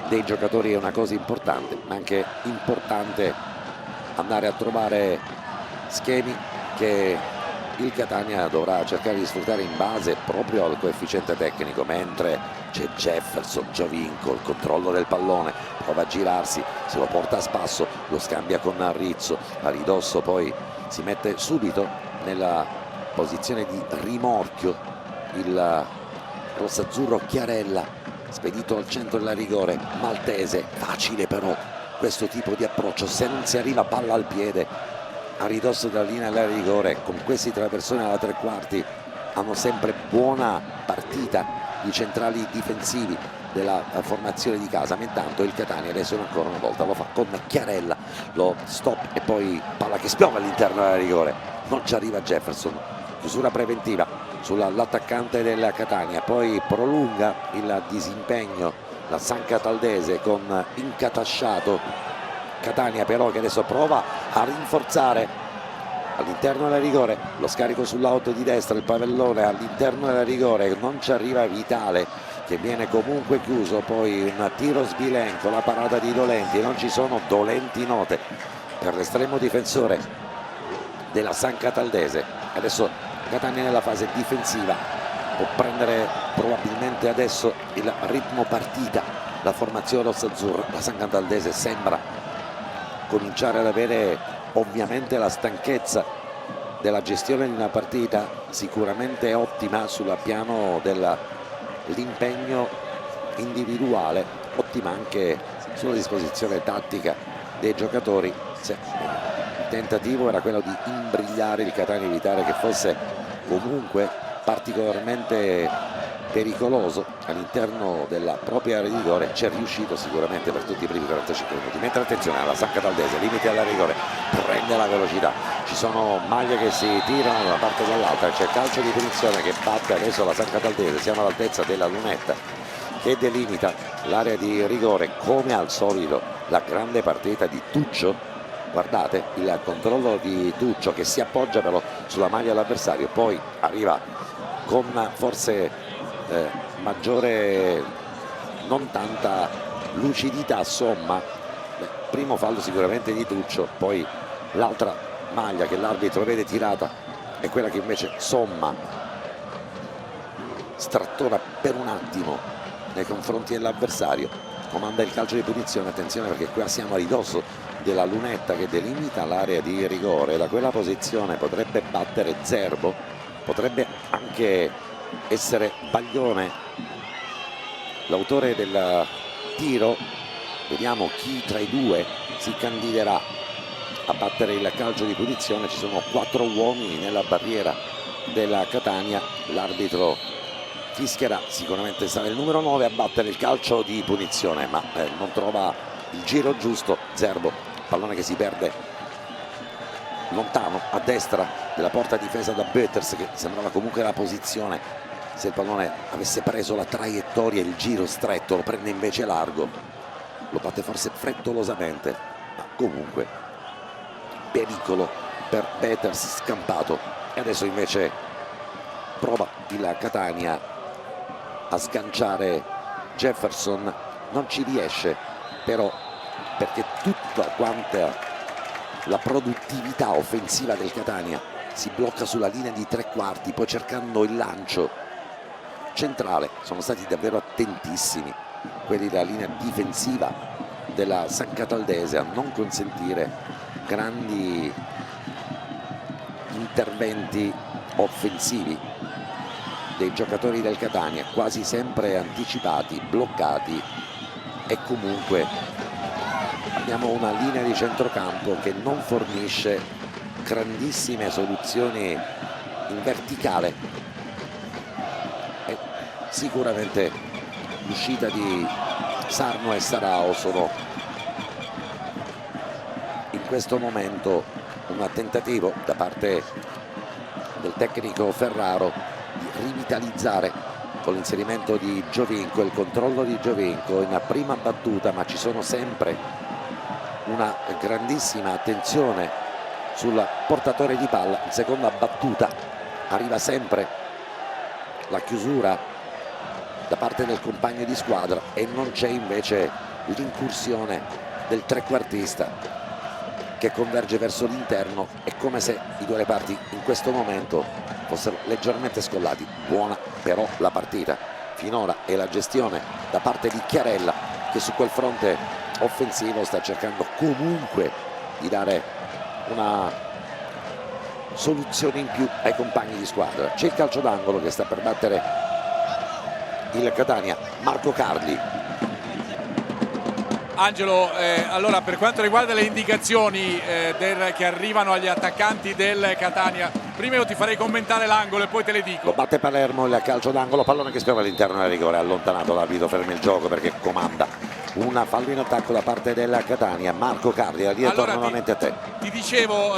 dei giocatori è una cosa importante, ma anche importante andare a trovare schemi che il Catania dovrà cercare di sfruttare in base proprio al coefficiente tecnico, mentre c'è Jefferson, Giovinco, il controllo del pallone, prova a girarsi, se lo porta a spasso, lo scambia con Rizzo, a ridosso poi si mette subito nella posizione di rimorchio il rossazzurro Chiarella, spedito al centro della rigore maltese. Facile però questo tipo di approccio, se non si arriva palla al piede a ridosso della linea della rigore. Con questi tre persone alla tre quarti hanno sempre buona partita i centrali difensivi della formazione di casa, ma intanto il Catania adesso ancora una volta lo fa con Chiarella, lo stop e poi palla che spiova all'interno della rigore, non ci arriva Jefferson. Chiusura preventiva sull'attaccante della Catania, poi prolunga il disimpegno la San Cataldese con Incatasciato. Catania però che adesso prova a rinforzare all'interno della rigore, lo scarico sull'auto di destra, il pavellone all'interno della rigore, non ci arriva Vitale che viene comunque chiuso, poi un tiro sbilenco, la parata di Dolenti, non ci sono dolenti note per l'estremo difensore della San Cataldese. Adesso Catania nella fase difensiva può prendere probabilmente adesso il ritmo partita la formazione rossa-azzurra. La San Cataldese sembra cominciare ad avere ovviamente la stanchezza della gestione di una partita sicuramente ottima sul piano dell'impegno individuale, ottima anche sulla disposizione tattica dei giocatori. Il tentativo era quello di imbrigliare il Catania, evitare che fosse comunque particolarmente pericoloso all'interno della propria area di rigore. C'è riuscito sicuramente per tutti i primi 45 minuti, mentre attenzione alla San Cataldese, limite alla rigore, prende la velocità, ci sono maglie che si tirano da una parte e dall'altra, c'è calcio di punizione che batte adesso la San Cataldese, siamo all'altezza della lunetta che delimita l'area di rigore. Come al solito la grande partita di Tuccio, guardate il controllo di Tuccio che si appoggia però sulla maglia dell'avversario, poi arriva con forse maggiore, non tanta lucidità somma. Primo fallo sicuramente di Tuccio, poi l'altra maglia che l'arbitro vede tirata è quella che invece somma, strattona per un attimo nei confronti dell'avversario, comanda il calcio di punizione. Attenzione perché qua siamo a ridosso della lunetta che delimita l'area di rigore. Da quella posizione potrebbe battere Zerbo, potrebbe anche essere Baglione l'autore del tiro. Vediamo chi tra i due si candiderà a battere il calcio di punizione. Ci sono 4 uomini nella barriera della Catania, l'arbitro fischierà, sicuramente sarà il numero 9 a battere il calcio di punizione, ma non trova il giro giusto. Zerbo, pallone che si perde lontano a destra della porta difesa da Bötters, che sembrava comunque la posizione, se il pallone avesse preso la traiettoria e il giro stretto, lo prende invece largo, lo batte forse frettolosamente, ma comunque pericolo per Bötters scampato. E adesso invece prova il Catania a sganciare Jefferson, non ci riesce però, perché tutta quanta la produttività offensiva del Catania si blocca sulla linea di 3/4, poi cercando il lancio centrale. Sono stati davvero attentissimi quelli della linea difensiva della San Cataldese a non consentire grandi interventi offensivi dei giocatori del Catania, quasi sempre anticipati, bloccati, e comunque abbiamo una linea di centrocampo che non fornisce grandissime soluzioni in verticale. E sicuramente l'uscita di Sarno e Sarao sono in questo momento un tentativo da parte del tecnico Ferraro di rivitalizzare con l'inserimento di Giovinco, il controllo di Giovinco in prima battuta, ma ci sono sempre una grandissima attenzione sul portatore di palla. In seconda battuta arriva sempre la chiusura da parte del compagno di squadra e non c'è invece l'incursione del trequartista che converge verso l'interno. È come se i due reparti in questo momento fossero leggermente scollati. Buona però la partita finora e la gestione da parte di Chiarella, che su quel fronte offensivo sta cercando comunque di dare una soluzione in più ai compagni di squadra. C'è il calcio d'angolo che sta per battere il Catania, Marco Carli. Angelo, allora per quanto riguarda le indicazioni che arrivano agli attaccanti del Catania, prima io ti farei commentare l'angolo e poi te le dico. Lo batte Palermo, il calcio d'angolo, pallone che spiova all'interno del rigore, allontanato, l'arbitro ferma il gioco perché comanda un fallo in attacco da parte del Catania. Marco Carli, la linea torna nuovamente a te. Ti dicevo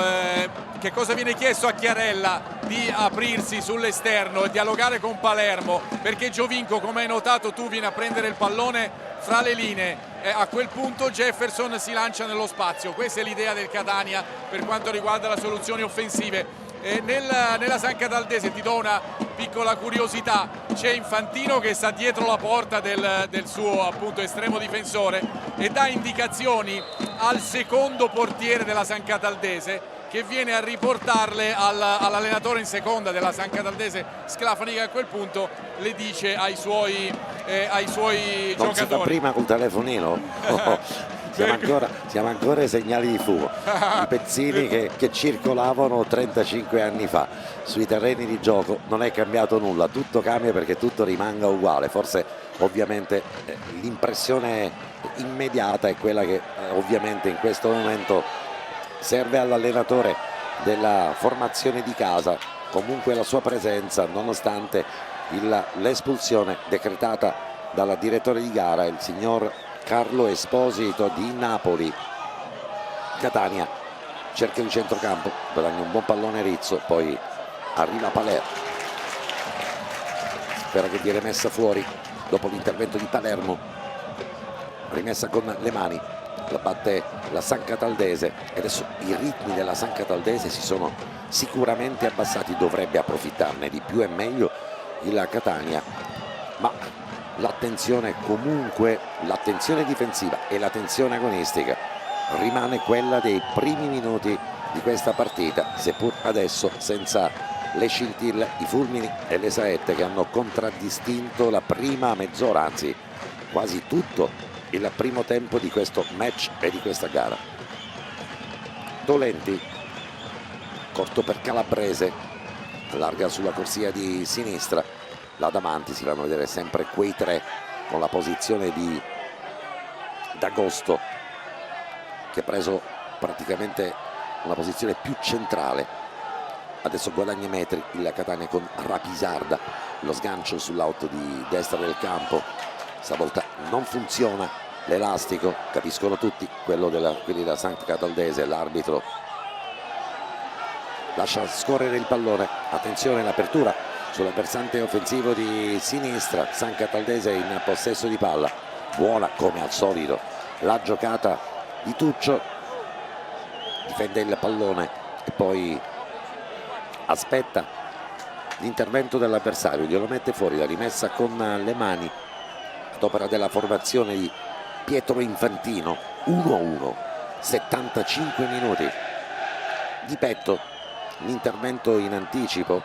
che cosa viene chiesto a Chiarella: di aprirsi sull'esterno e dialogare con Palermo, perché Giovinco, come hai notato tu, viene a prendere il pallone fra le linee. A quel punto Jefferson si lancia nello spazio. Questa è l'idea del Catania per quanto riguarda le soluzioni offensive. Nella San Cataldese ti do una piccola curiosità: c'è Infantino che sta dietro la porta del suo appunto estremo difensore e dà indicazioni al secondo portiere della San Cataldese, che viene a riportarle all'allenatore in seconda della San Cataldese, Sclafani, che a quel punto le dice ai suoi non giocatori. si fa prima col telefonino? Siamo ancora ai segnali di fumo, i pezzini che circolavano 35 anni fa sui terreni di gioco. Non è cambiato nulla, tutto cambia perché tutto rimanga uguale. Forse ovviamente l'impressione immediata è quella che ovviamente in questo momento serve all'allenatore della formazione di casa, comunque la sua presenza, nonostante l'espulsione decretata dal direttore di gara, il signor Carlo Esposito di Napoli. Catania cerca il centrocampo, guadagna un buon pallone Rizzo, poi arriva Palermo, spera che viene messa fuori dopo l'intervento di Palermo, rimessa con le mani, la batte la San Cataldese e adesso i ritmi della San Cataldese si sono sicuramente abbassati, dovrebbe approfittarne di più e meglio il Catania, ma l'attenzione comunque, l'attenzione difensiva e la tensione agonistica rimane quella dei primi minuti di questa partita, seppur adesso senza le scintille, i fulmini e le saette che hanno contraddistinto la prima mezz'ora, anzi quasi tutto il primo tempo di questo match e di questa gara. Dolenti, corto per Calabrese, allarga sulla corsia di sinistra, là davanti si vanno a vedere sempre quei tre con la posizione di D'Agosto, che ha preso praticamente una posizione più centrale. Adesso guadagna metri il Catania con Rapisarda, lo sgancio sull'auto di destra del campo, stavolta non funziona l'elastico, capiscono tutti, quelli della San Cataldese. L'arbitro lascia scorrere il pallone, attenzione l'apertura sul versante offensivo di sinistra, San Cataldese in possesso di palla, buona come al solito la giocata di Tuccio, difende il pallone e poi aspetta l'intervento dell'avversario, glielo mette fuori, la rimessa con le mani ad opera della formazione di Pietro Infantino. 1-1, 75 minuti di petto, l'intervento in anticipo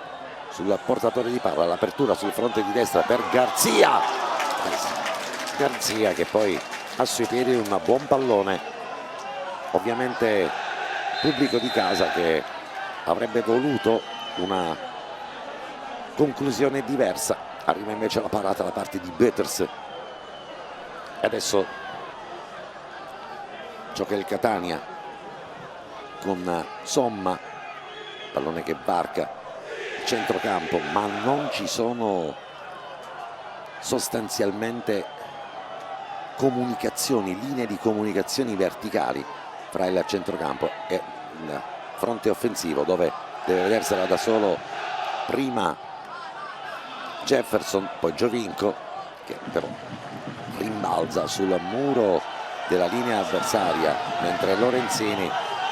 sul portatore di palla, l'apertura sul fronte di destra per Garzia che poi ha sui piedi un buon pallone, ovviamente pubblico di casa che avrebbe voluto una conclusione diversa, arriva invece la parata da parte di Betters e adesso gioca il Catania con Somma, pallone che varca centrocampo, ma non ci sono sostanzialmente comunicazioni, linee di comunicazioni verticali fra il centrocampo e il fronte offensivo, dove deve vedersela da solo prima Jefferson, poi Giovinco, che però rimbalza sul muro della linea avversaria, mentre Lorenzini.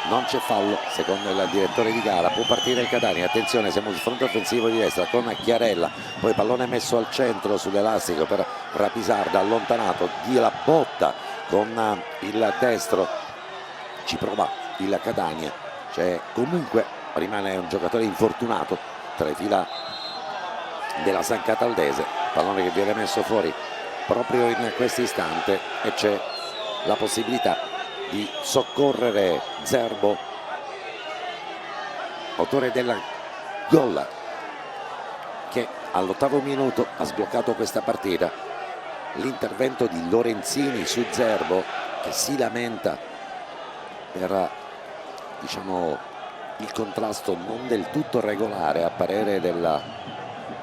Non c'è fallo, secondo il direttore di gara, può partire il Catania. Attenzione, siamo sul fronte offensivo di destra con Chiarella, poi pallone messo al centro sull'elastico per Rapisarda, allontanato di la botta con il destro, ci prova il Catania, cioè comunque rimane un giocatore infortunato tra le fila della San Cataldese, pallone che viene messo fuori proprio in questo istante e c'è la possibilità di soccorrere Zerbo, autore del gol che all'8° minuto ha sbloccato questa partita. L'intervento di Lorenzini su Zerbo, che si lamenta per, diciamo, il contrasto non del tutto regolare a parere del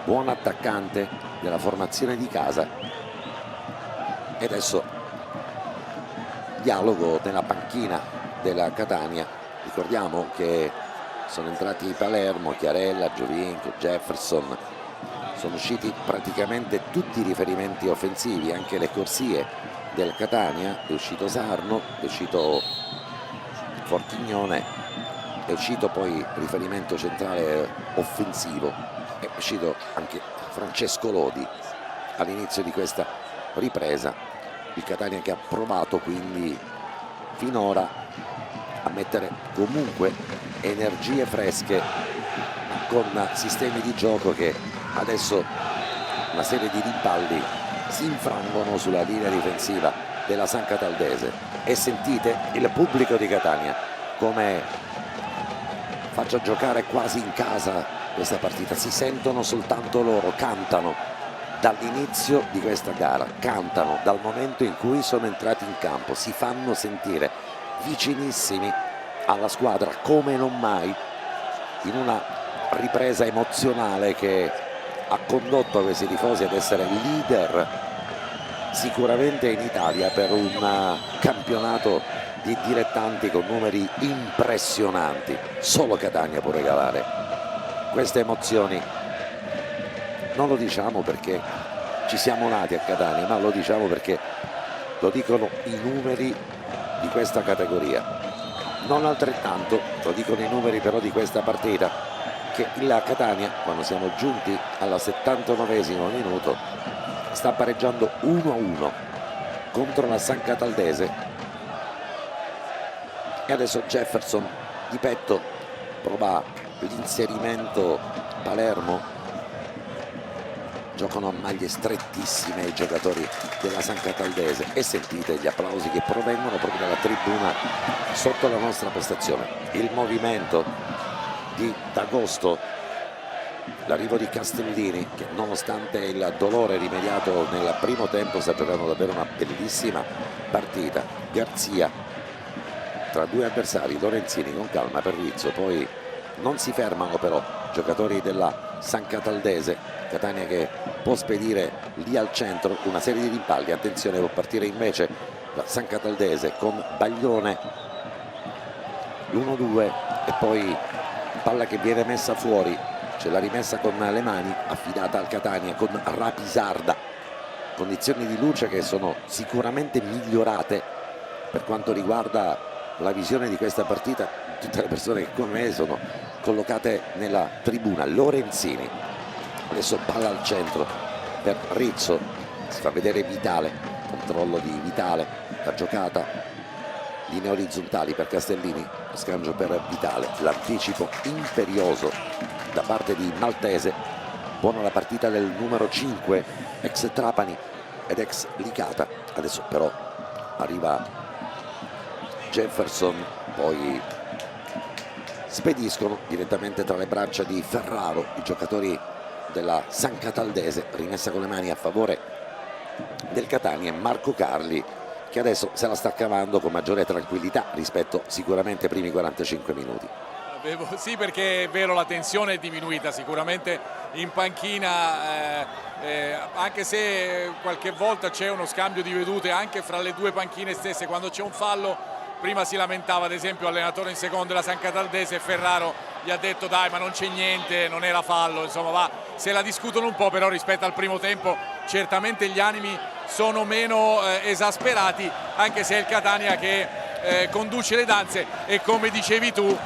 buon attaccante della formazione di casa. E adesso dialogo nella panchina della Catania, ricordiamo che sono entrati Palermo, Chiarella, Giovinco, Jefferson, sono usciti praticamente tutti i riferimenti offensivi, anche le corsie del Catania, è uscito Sarno, è uscito Fortignone, è uscito poi riferimento centrale offensivo, è uscito anche Francesco Lodi all'inizio di questa ripresa. Il Catania che ha provato quindi finora a mettere comunque energie fresche con sistemi di gioco che adesso una serie di rimpalli si infrangono sulla linea difensiva della San Cataldese. E sentite il pubblico di Catania come faccia giocare quasi in casa questa partita, si sentono soltanto loro, cantano dall'inizio di questa gara, cantano dal momento in cui sono entrati in campo, si fanno sentire vicinissimi alla squadra come non mai, in una ripresa emozionale che ha condotto questi tifosi ad essere leader sicuramente in Italia per un campionato di dilettanti con numeri impressionanti. Solo Catania può regalare queste emozioni. Non lo diciamo perché ci siamo nati a Catania, ma lo diciamo perché lo dicono i numeri di questa categoria. Non altrettanto lo dicono i numeri però di questa partita, che il Catania, quando siamo giunti al 79esimo minuto, sta pareggiando 1-1 contro la San Cataldese. E adesso Jefferson di petto prova l'inserimento Palermo. Giocano a maglie strettissime i giocatori della San Cataldese e sentite gli applausi che provengono proprio dalla tribuna sotto la nostra postazione. Il movimento di D'Agosto, l'arrivo di Castellini che nonostante il dolore rimediato nel primo tempo sta giocando davvero una bellissima partita. Garzia tra due avversari, Lorenzini con calma per Rizzo, poi non si fermano però giocatori della San Cataldese. Catania che può spedire lì al centro una serie di rimpalli, attenzione, può partire invece la San Cataldese con Baglione, l'1-2 e poi palla che viene messa fuori, c'è la rimessa con le mani affidata al Catania con Rapisarda. Condizioni di luce che sono sicuramente migliorate per quanto riguarda la visione di questa partita. Tutte le persone che come me sono collocate nella tribuna. Lorenzini adesso palla al centro per Rizzo, si fa vedere Vitale, controllo di Vitale, la giocata, linee orizzontali per Castellini, lo scambio per Vitale, l'anticipo imperioso da parte di Maltese. Buona la partita del numero 5 ex Trapani ed ex Licata. Adesso però arriva Jefferson, poi spediscono direttamente tra le braccia di Ferraro i giocatori della San Cataldese. Rimessa con le mani a favore del Catania e Marco Carli che adesso se la sta cavando con maggiore tranquillità rispetto sicuramente ai primi 45 minuti. Sì, perché è vero, la tensione è diminuita sicuramente in panchina, anche se qualche volta c'è uno scambio di vedute anche fra le due panchine stesse. Quando c'è un fallo, prima si lamentava ad esempio l'allenatore in secondo della San Cataldese, Ferraro gli ha detto dai ma non c'è niente, non era fallo, insomma se la discutono un po', però rispetto al primo tempo certamente gli animi sono meno esasperati, anche se è il Catania che conduce le danze e come dicevi tu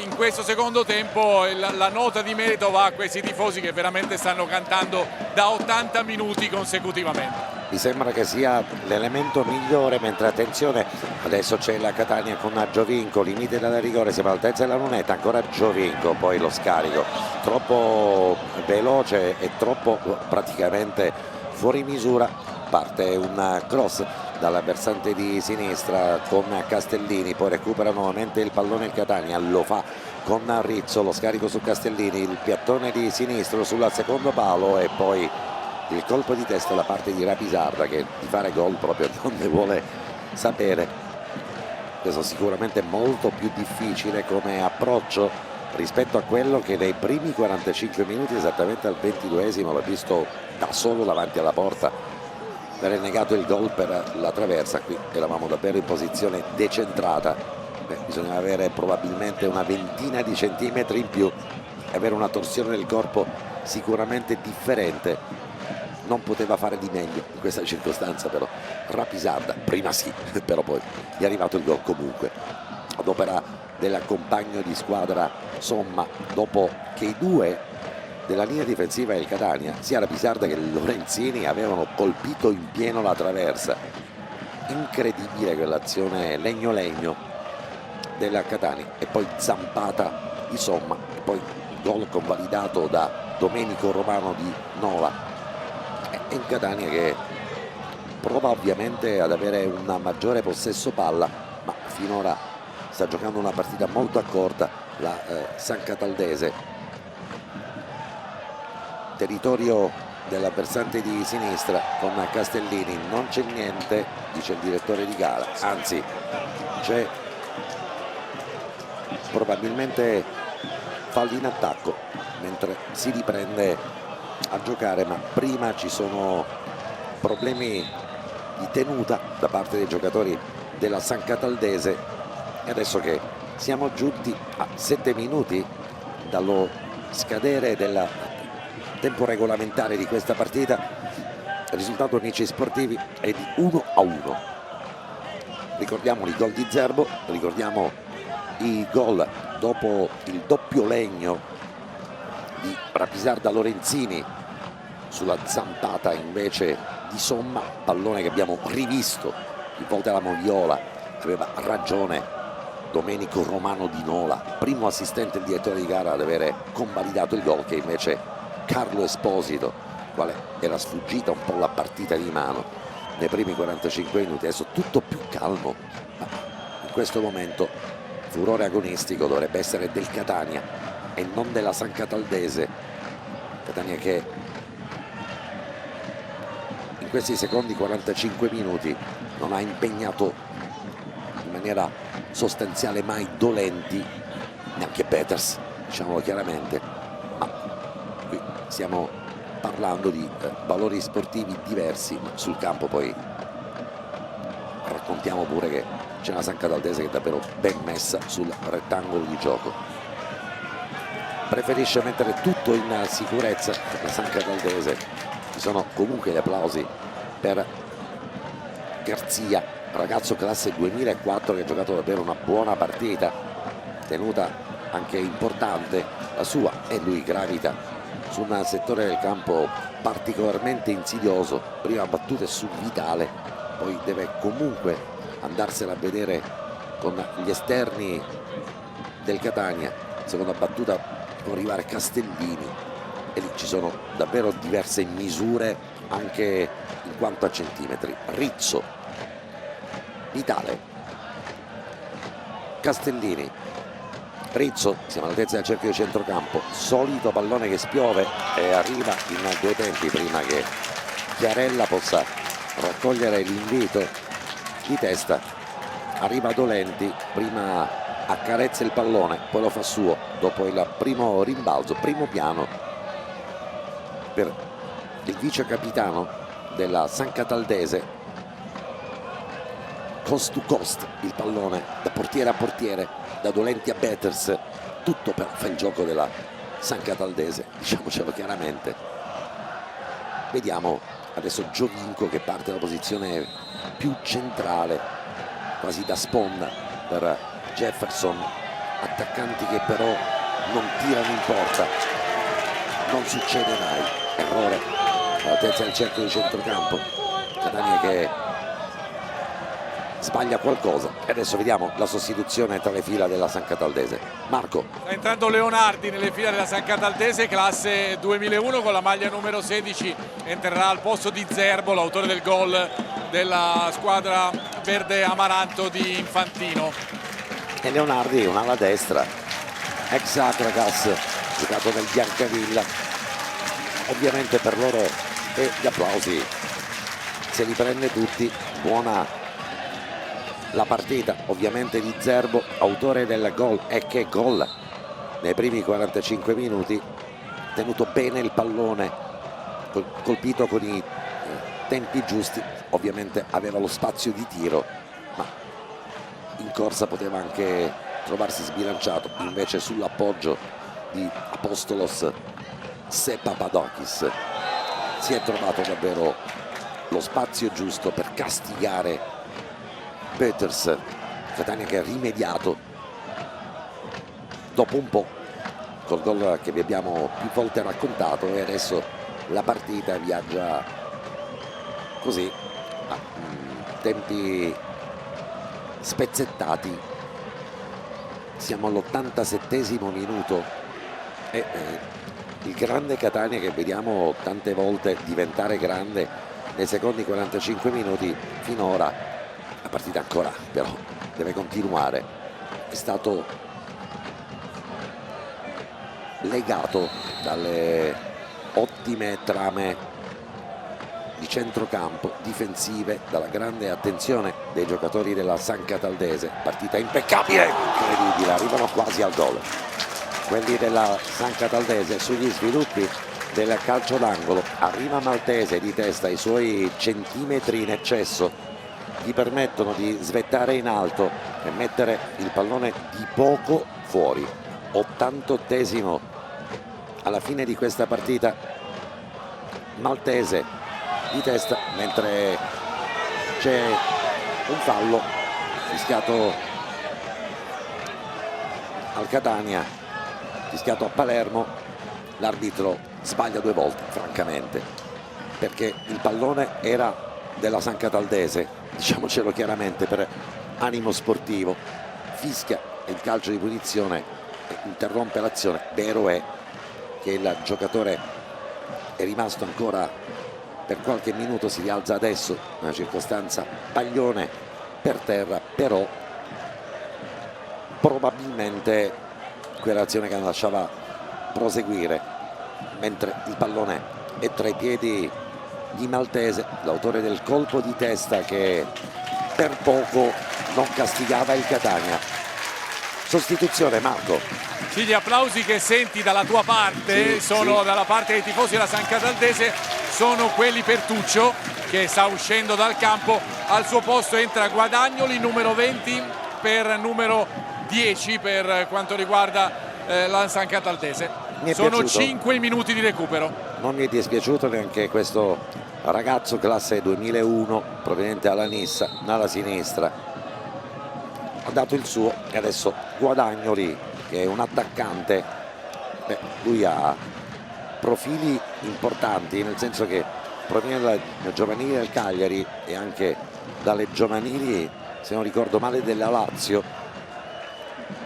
in questo secondo tempo la nota di merito va a questi tifosi che veramente stanno cantando da 80 minuti consecutivamente. Mi sembra che sia l'elemento migliore, mentre attenzione adesso c'è la Catania con Giovinco, limite dalla rigore, siamo all'altezza della lunetta, ancora Giovinco, poi lo scarico troppo veloce e troppo praticamente fuori misura, parte un cross dalla versante di sinistra con Castellini, poi recupera nuovamente il pallone il Catania, lo fa con Rizzo, lo scarico su Castellini, il piattone di sinistro sul secondo palo e poi il colpo di testa da parte di Rapisarda che di fare gol proprio non ne vuole sapere. Questo sicuramente è molto più difficile come approccio rispetto a quello che nei primi 45 minuti, esattamente al 22esimo, l'ha visto da solo davanti alla porta, aver negato il gol per la traversa. Qui eravamo davvero in posizione decentrata, bisognava avere probabilmente una ventina di centimetri in più e avere una torsione del corpo sicuramente differente. Non poteva fare di meglio in questa circostanza però Rapisarda, prima sì, però poi gli è arrivato il gol comunque ad opera del compagno di squadra Somma, dopo che i due della linea difensiva del Catania, sia Rapisarda che Lorenzini, avevano colpito in pieno la traversa. Incredibile quell'azione legno-legno della Catania e poi zampata di Somma e poi gol convalidato da Domenico Romano di Nola. E in Catania che prova ovviamente ad avere un maggiore possesso palla, ma finora sta giocando una partita molto accorta la San Cataldese. Territorio della versante di sinistra con Castellini, non c'è niente, dice il direttore di gara, anzi c'è probabilmente fallo in attacco mentre si riprende a giocare, ma prima ci sono problemi di tenuta da parte dei giocatori della San Cataldese. E adesso che siamo giunti a 7 minuti dallo scadere del tempo regolamentare di questa partita, il risultato, amici sportivi, è di 1-1. Ricordiamo i gol di Zerbo, ricordiamo i gol dopo il doppio legno di Rapisarda Lorenzini sulla zampata invece di Somma, pallone che abbiamo rivisto più volte alla Moviola. Aveva ragione Domenico Romano di Nola, primo assistente il direttore di gara ad avere convalidato il gol, che invece Carlo Esposito, quale era sfuggita un po' la partita di mano nei primi 45 minuti. Adesso tutto più calmo, ma in questo momento furore agonistico dovrebbe essere del Catania e non della San Cataldese. Catania che in questi secondi 45 minuti non ha impegnato in maniera sostanziale mai Dolenti, neanche Peters, diciamolo chiaramente, ma qui stiamo parlando di valori sportivi diversi, ma sul campo poi raccontiamo pure che c'è una San Cataldese che è davvero ben messa sul rettangolo di gioco. Preferisce mettere tutto in sicurezza la San Cataldese. Ci sono comunque gli applausi per Garzia, ragazzo classe 2004 che ha giocato davvero una buona partita, tenuta anche importante la sua, e lui gravita su un settore del campo particolarmente insidioso. Prima battute su Vitale, poi deve comunque andarsela a vedere con gli esterni del Catania. Seconda battuta può arrivare Castellini e lì ci sono davvero diverse misure anche in quanto a centimetri. Rizzo, Vitale, Castellini, Rizzo, siamo all'altezza del cerchio di centrocampo, solito pallone che spiove e arriva in due tempi prima che Chiarella possa raccogliere l'invito di testa. Arriva Dolenti, prima accarezza il pallone, poi lo fa suo dopo il primo rimbalzo, primo piano per il vice capitano della San Cataldese. Cost to cost il pallone da portiere a portiere, da Dolenti a Peters, tutto per il gioco della San Cataldese, diciamocelo chiaramente. Vediamo adesso Giovinco che parte dalla posizione più centrale, quasi da sponda per Jefferson, attaccanti che però non tirano in porta, non succede mai. Errore all'altezza del cerchio di centrocampo, Catania che sbaglia qualcosa. E adesso vediamo la sostituzione tra le fila della San Cataldese. Marco. Sta entrando Leonardi nelle fila della San Cataldese, classe 2001 con la maglia numero 16, entrerà al posto di Zerbo, l'autore del gol della squadra verde amaranto di Infantino. E Leonardi, un'ala destra, ex Acragas, giocato nel Biancavilla. Ovviamente per loro, e gli applausi se li prende tutti. Buona la partita ovviamente di Zerbo, autore del gol, e che gol nei primi 45 minuti, tenuto bene il pallone, colpito con i tempi giusti. Ovviamente aveva lo spazio di tiro, ma in corsa poteva anche trovarsi sbilanciato, invece sull'appoggio di Apostolos Papadakis si è trovato davvero lo spazio giusto per castigare Peters. Catania che ha rimediato dopo un po' col gol che vi abbiamo più volte raccontato, e adesso la partita viaggia così a tempi spezzettati siamo all'87esimo minuto e il grande Catania che vediamo tante volte diventare grande nei secondi 45 minuti, finora la partita ancora però deve continuare, è stato legato dalle ottime trame di centrocampo difensive, dalla grande attenzione dei giocatori della San Cataldese. Partita impeccabile, incredibile, arrivano quasi al gol quelli della San Cataldese sugli sviluppi del calcio d'angolo. Arriva Maltese di testa, i suoi centimetri in eccesso gli permettono di svettare in alto e mettere il pallone di poco fuori. 88esimo alla fine di questa partita, Maltese di testa, mentre c'è un fallo fischiato al Catania, fischiato a Palermo. L'arbitro sbaglia 2 volte francamente, perché il pallone era della San Cataldese, diciamocelo chiaramente, per animo sportivo, fischia il calcio di punizione, interrompe l'azione. Vero è che il giocatore è rimasto ancora per qualche minuto, si rialza adesso, una circostanza Paglione per terra, però probabilmente quell'azione che non lasciava proseguire, mentre il pallone è tra i piedi di Maltese, l'autore del colpo di testa che per poco non castigava il Catania. Sostituzione, Marco. Sì, gli applausi che senti dalla tua parte sono dalla parte dei tifosi della San Cataldese, sono quelli per Tuccio che sta uscendo dal campo. Al suo posto entra Guadagnoli, numero 20 per numero 10 per quanto riguarda la San Cataldese. Sono 5 minuti di recupero. Non mi è dispiaciuto neanche questo ragazzo classe 2001 proveniente dalla Nissa, alla sinistra, ha dato il suo. E adesso Guadagnoli, che è un attaccante, lui ha profili importanti, nel senso che proviene dal giovanile del Cagliari e anche dalle giovanili, se non ricordo male, della Lazio,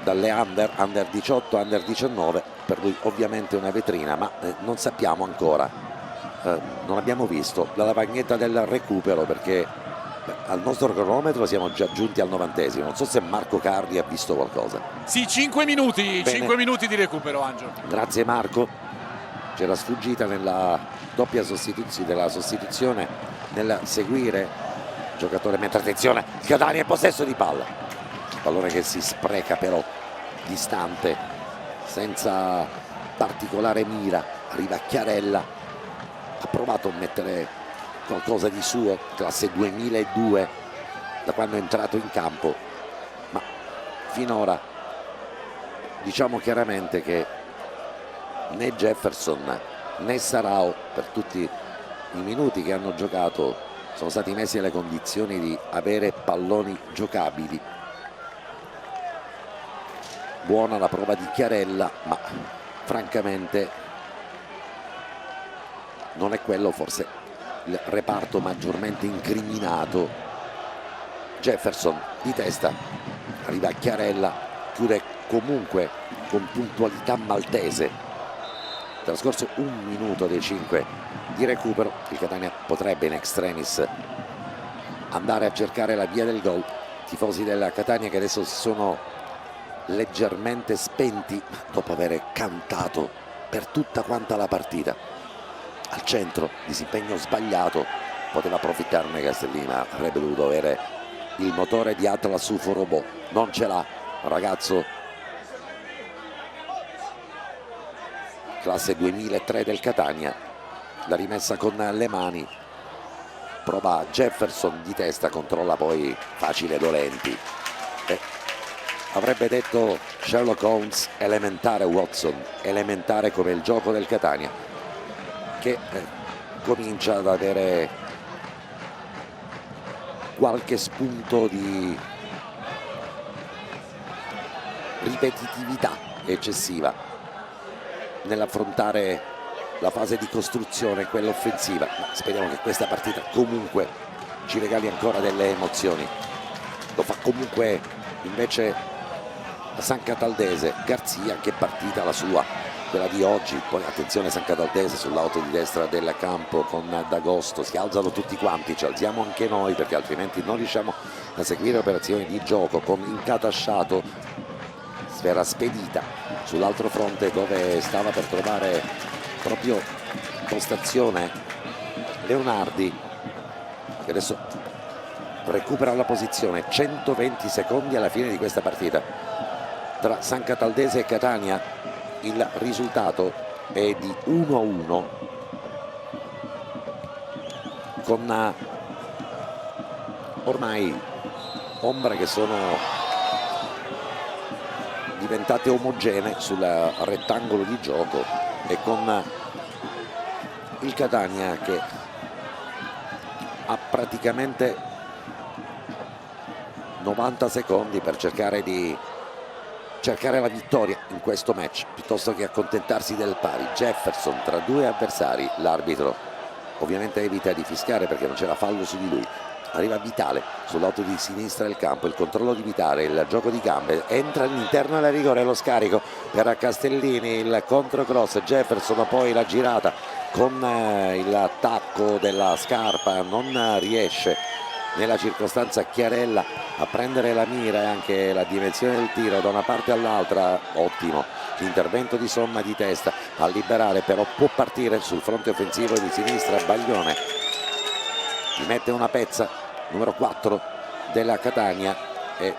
dalle under 18, under 19. Per lui ovviamente una vetrina, ma non sappiamo ancora, non abbiamo visto la lavagnetta del recupero, perché al nostro cronometro siamo già giunti al 90esimo. Non so se Marco Cardi ha visto qualcosa. Sì, 5 minuti, Bene. 5 minuti di recupero, Angelo. Grazie Marco. C'era sfuggita nella doppia sostituzione, della sostituzione, nel seguire il giocatore, mentre attenzione, Catania in possesso di palla, pallone che si spreca però distante, senza particolare mira. Arriva Chiarella, ha provato a mettere qualcosa di suo, classe 2002 da quando è entrato in campo, ma finora diciamo chiaramente che né Jefferson né Sarao, per tutti i minuti che hanno giocato, sono stati messi nelle condizioni di avere palloni giocabili. Buona la prova di Chiarella, ma francamente non è quello forse il reparto maggiormente incriminato. Jefferson di testa, arriva Chiarella, chiude comunque con puntualità Maltese. Trascorso 1 minuto dei 5 di recupero, il Catania potrebbe in extremis andare a cercare la via del gol. Tifosi della Catania che adesso si sono leggermente spenti dopo aver cantato per tutta quanta la partita. Al centro, disimpegno sbagliato, poteva approfittarne Castellini, ma avrebbe dovuto avere il motore di Atlas UFO Robot, non ce l'ha. Ragazzo classe 2003 del Catania, la rimessa con le mani, prova Jefferson di testa, controlla poi facile Dolenti. Avrebbe detto Sherlock Holmes, elementare Watson, elementare come il gioco del Catania, che comincia ad avere qualche spunto di ripetitività eccessiva nell'affrontare la fase di costruzione, quella offensiva. Ma speriamo che questa partita comunque ci regali ancora delle emozioni. Lo fa comunque invece San Cataldese. Garzia, che partita la sua, quella di oggi. Poi attenzione San Cataldese sul lato di destra del campo con D'Agosto, si alzano tutti quanti, ci alziamo anche noi perché altrimenti non riusciamo a seguire operazioni di gioco. Con Incatasciato, sfera spedita sull'altro fronte dove stava per trovare proprio postazione Leonardi, che adesso recupera la posizione. 120 secondi alla fine di questa partita tra San Cataldese e Catania. Il risultato è di 1-1 con ormai ombre che sono diventate omogenee sul rettangolo di gioco, e con il Catania che ha praticamente 90 secondi per cercare la vittoria in questo match piuttosto che accontentarsi del pari. Jefferson tra due avversari, l'arbitro ovviamente evita di fischiare perché non c'era fallo su di lui. Arriva Vitale sul lato di sinistra del campo, il controllo di Vitale, il gioco di gambe, entra all'interno della rigore, lo scarico per Castellini, il controcross, Jefferson poi la girata con il tacco della scarpa, non riesce nella circostanza Chiarella a prendere la mira e anche la dimensione del tiro da una parte all'altra. Ottimo l'intervento di Somma di testa a liberare, però può partire sul fronte offensivo di sinistra Baglione, gli mette una pezza, numero 4 della Catania, e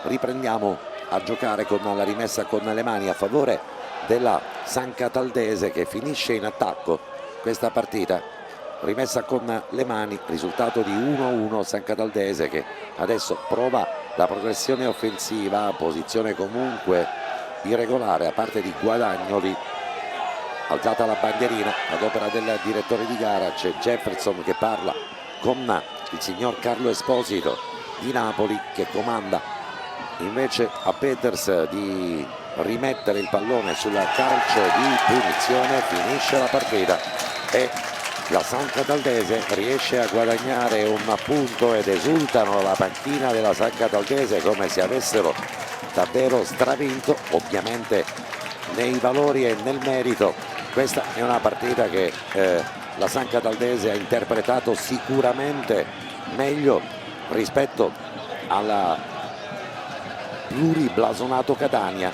riprendiamo a giocare con la rimessa con le mani a favore della San Cataldese, che finisce in attacco questa partita. Rimessa con le mani, risultato di 1-1. San Cataldese che adesso prova la progressione offensiva, posizione comunque irregolare a parte di Guadagnoli. Alzata la bandierina ad opera del direttore di gara, c'è Jefferson che parla con il signor Carlo Esposito di Napoli, che comanda invece a Peters di rimettere il pallone sul calcio di punizione. Finisce la partita e la San Cataldese riesce a guadagnare un punto ed esultano la panchina della San Cataldese come se avessero davvero stravinto, ovviamente nei valori e nel merito. Questa è una partita che la San Cataldese ha interpretato sicuramente meglio rispetto alla pluriblasonato Catania,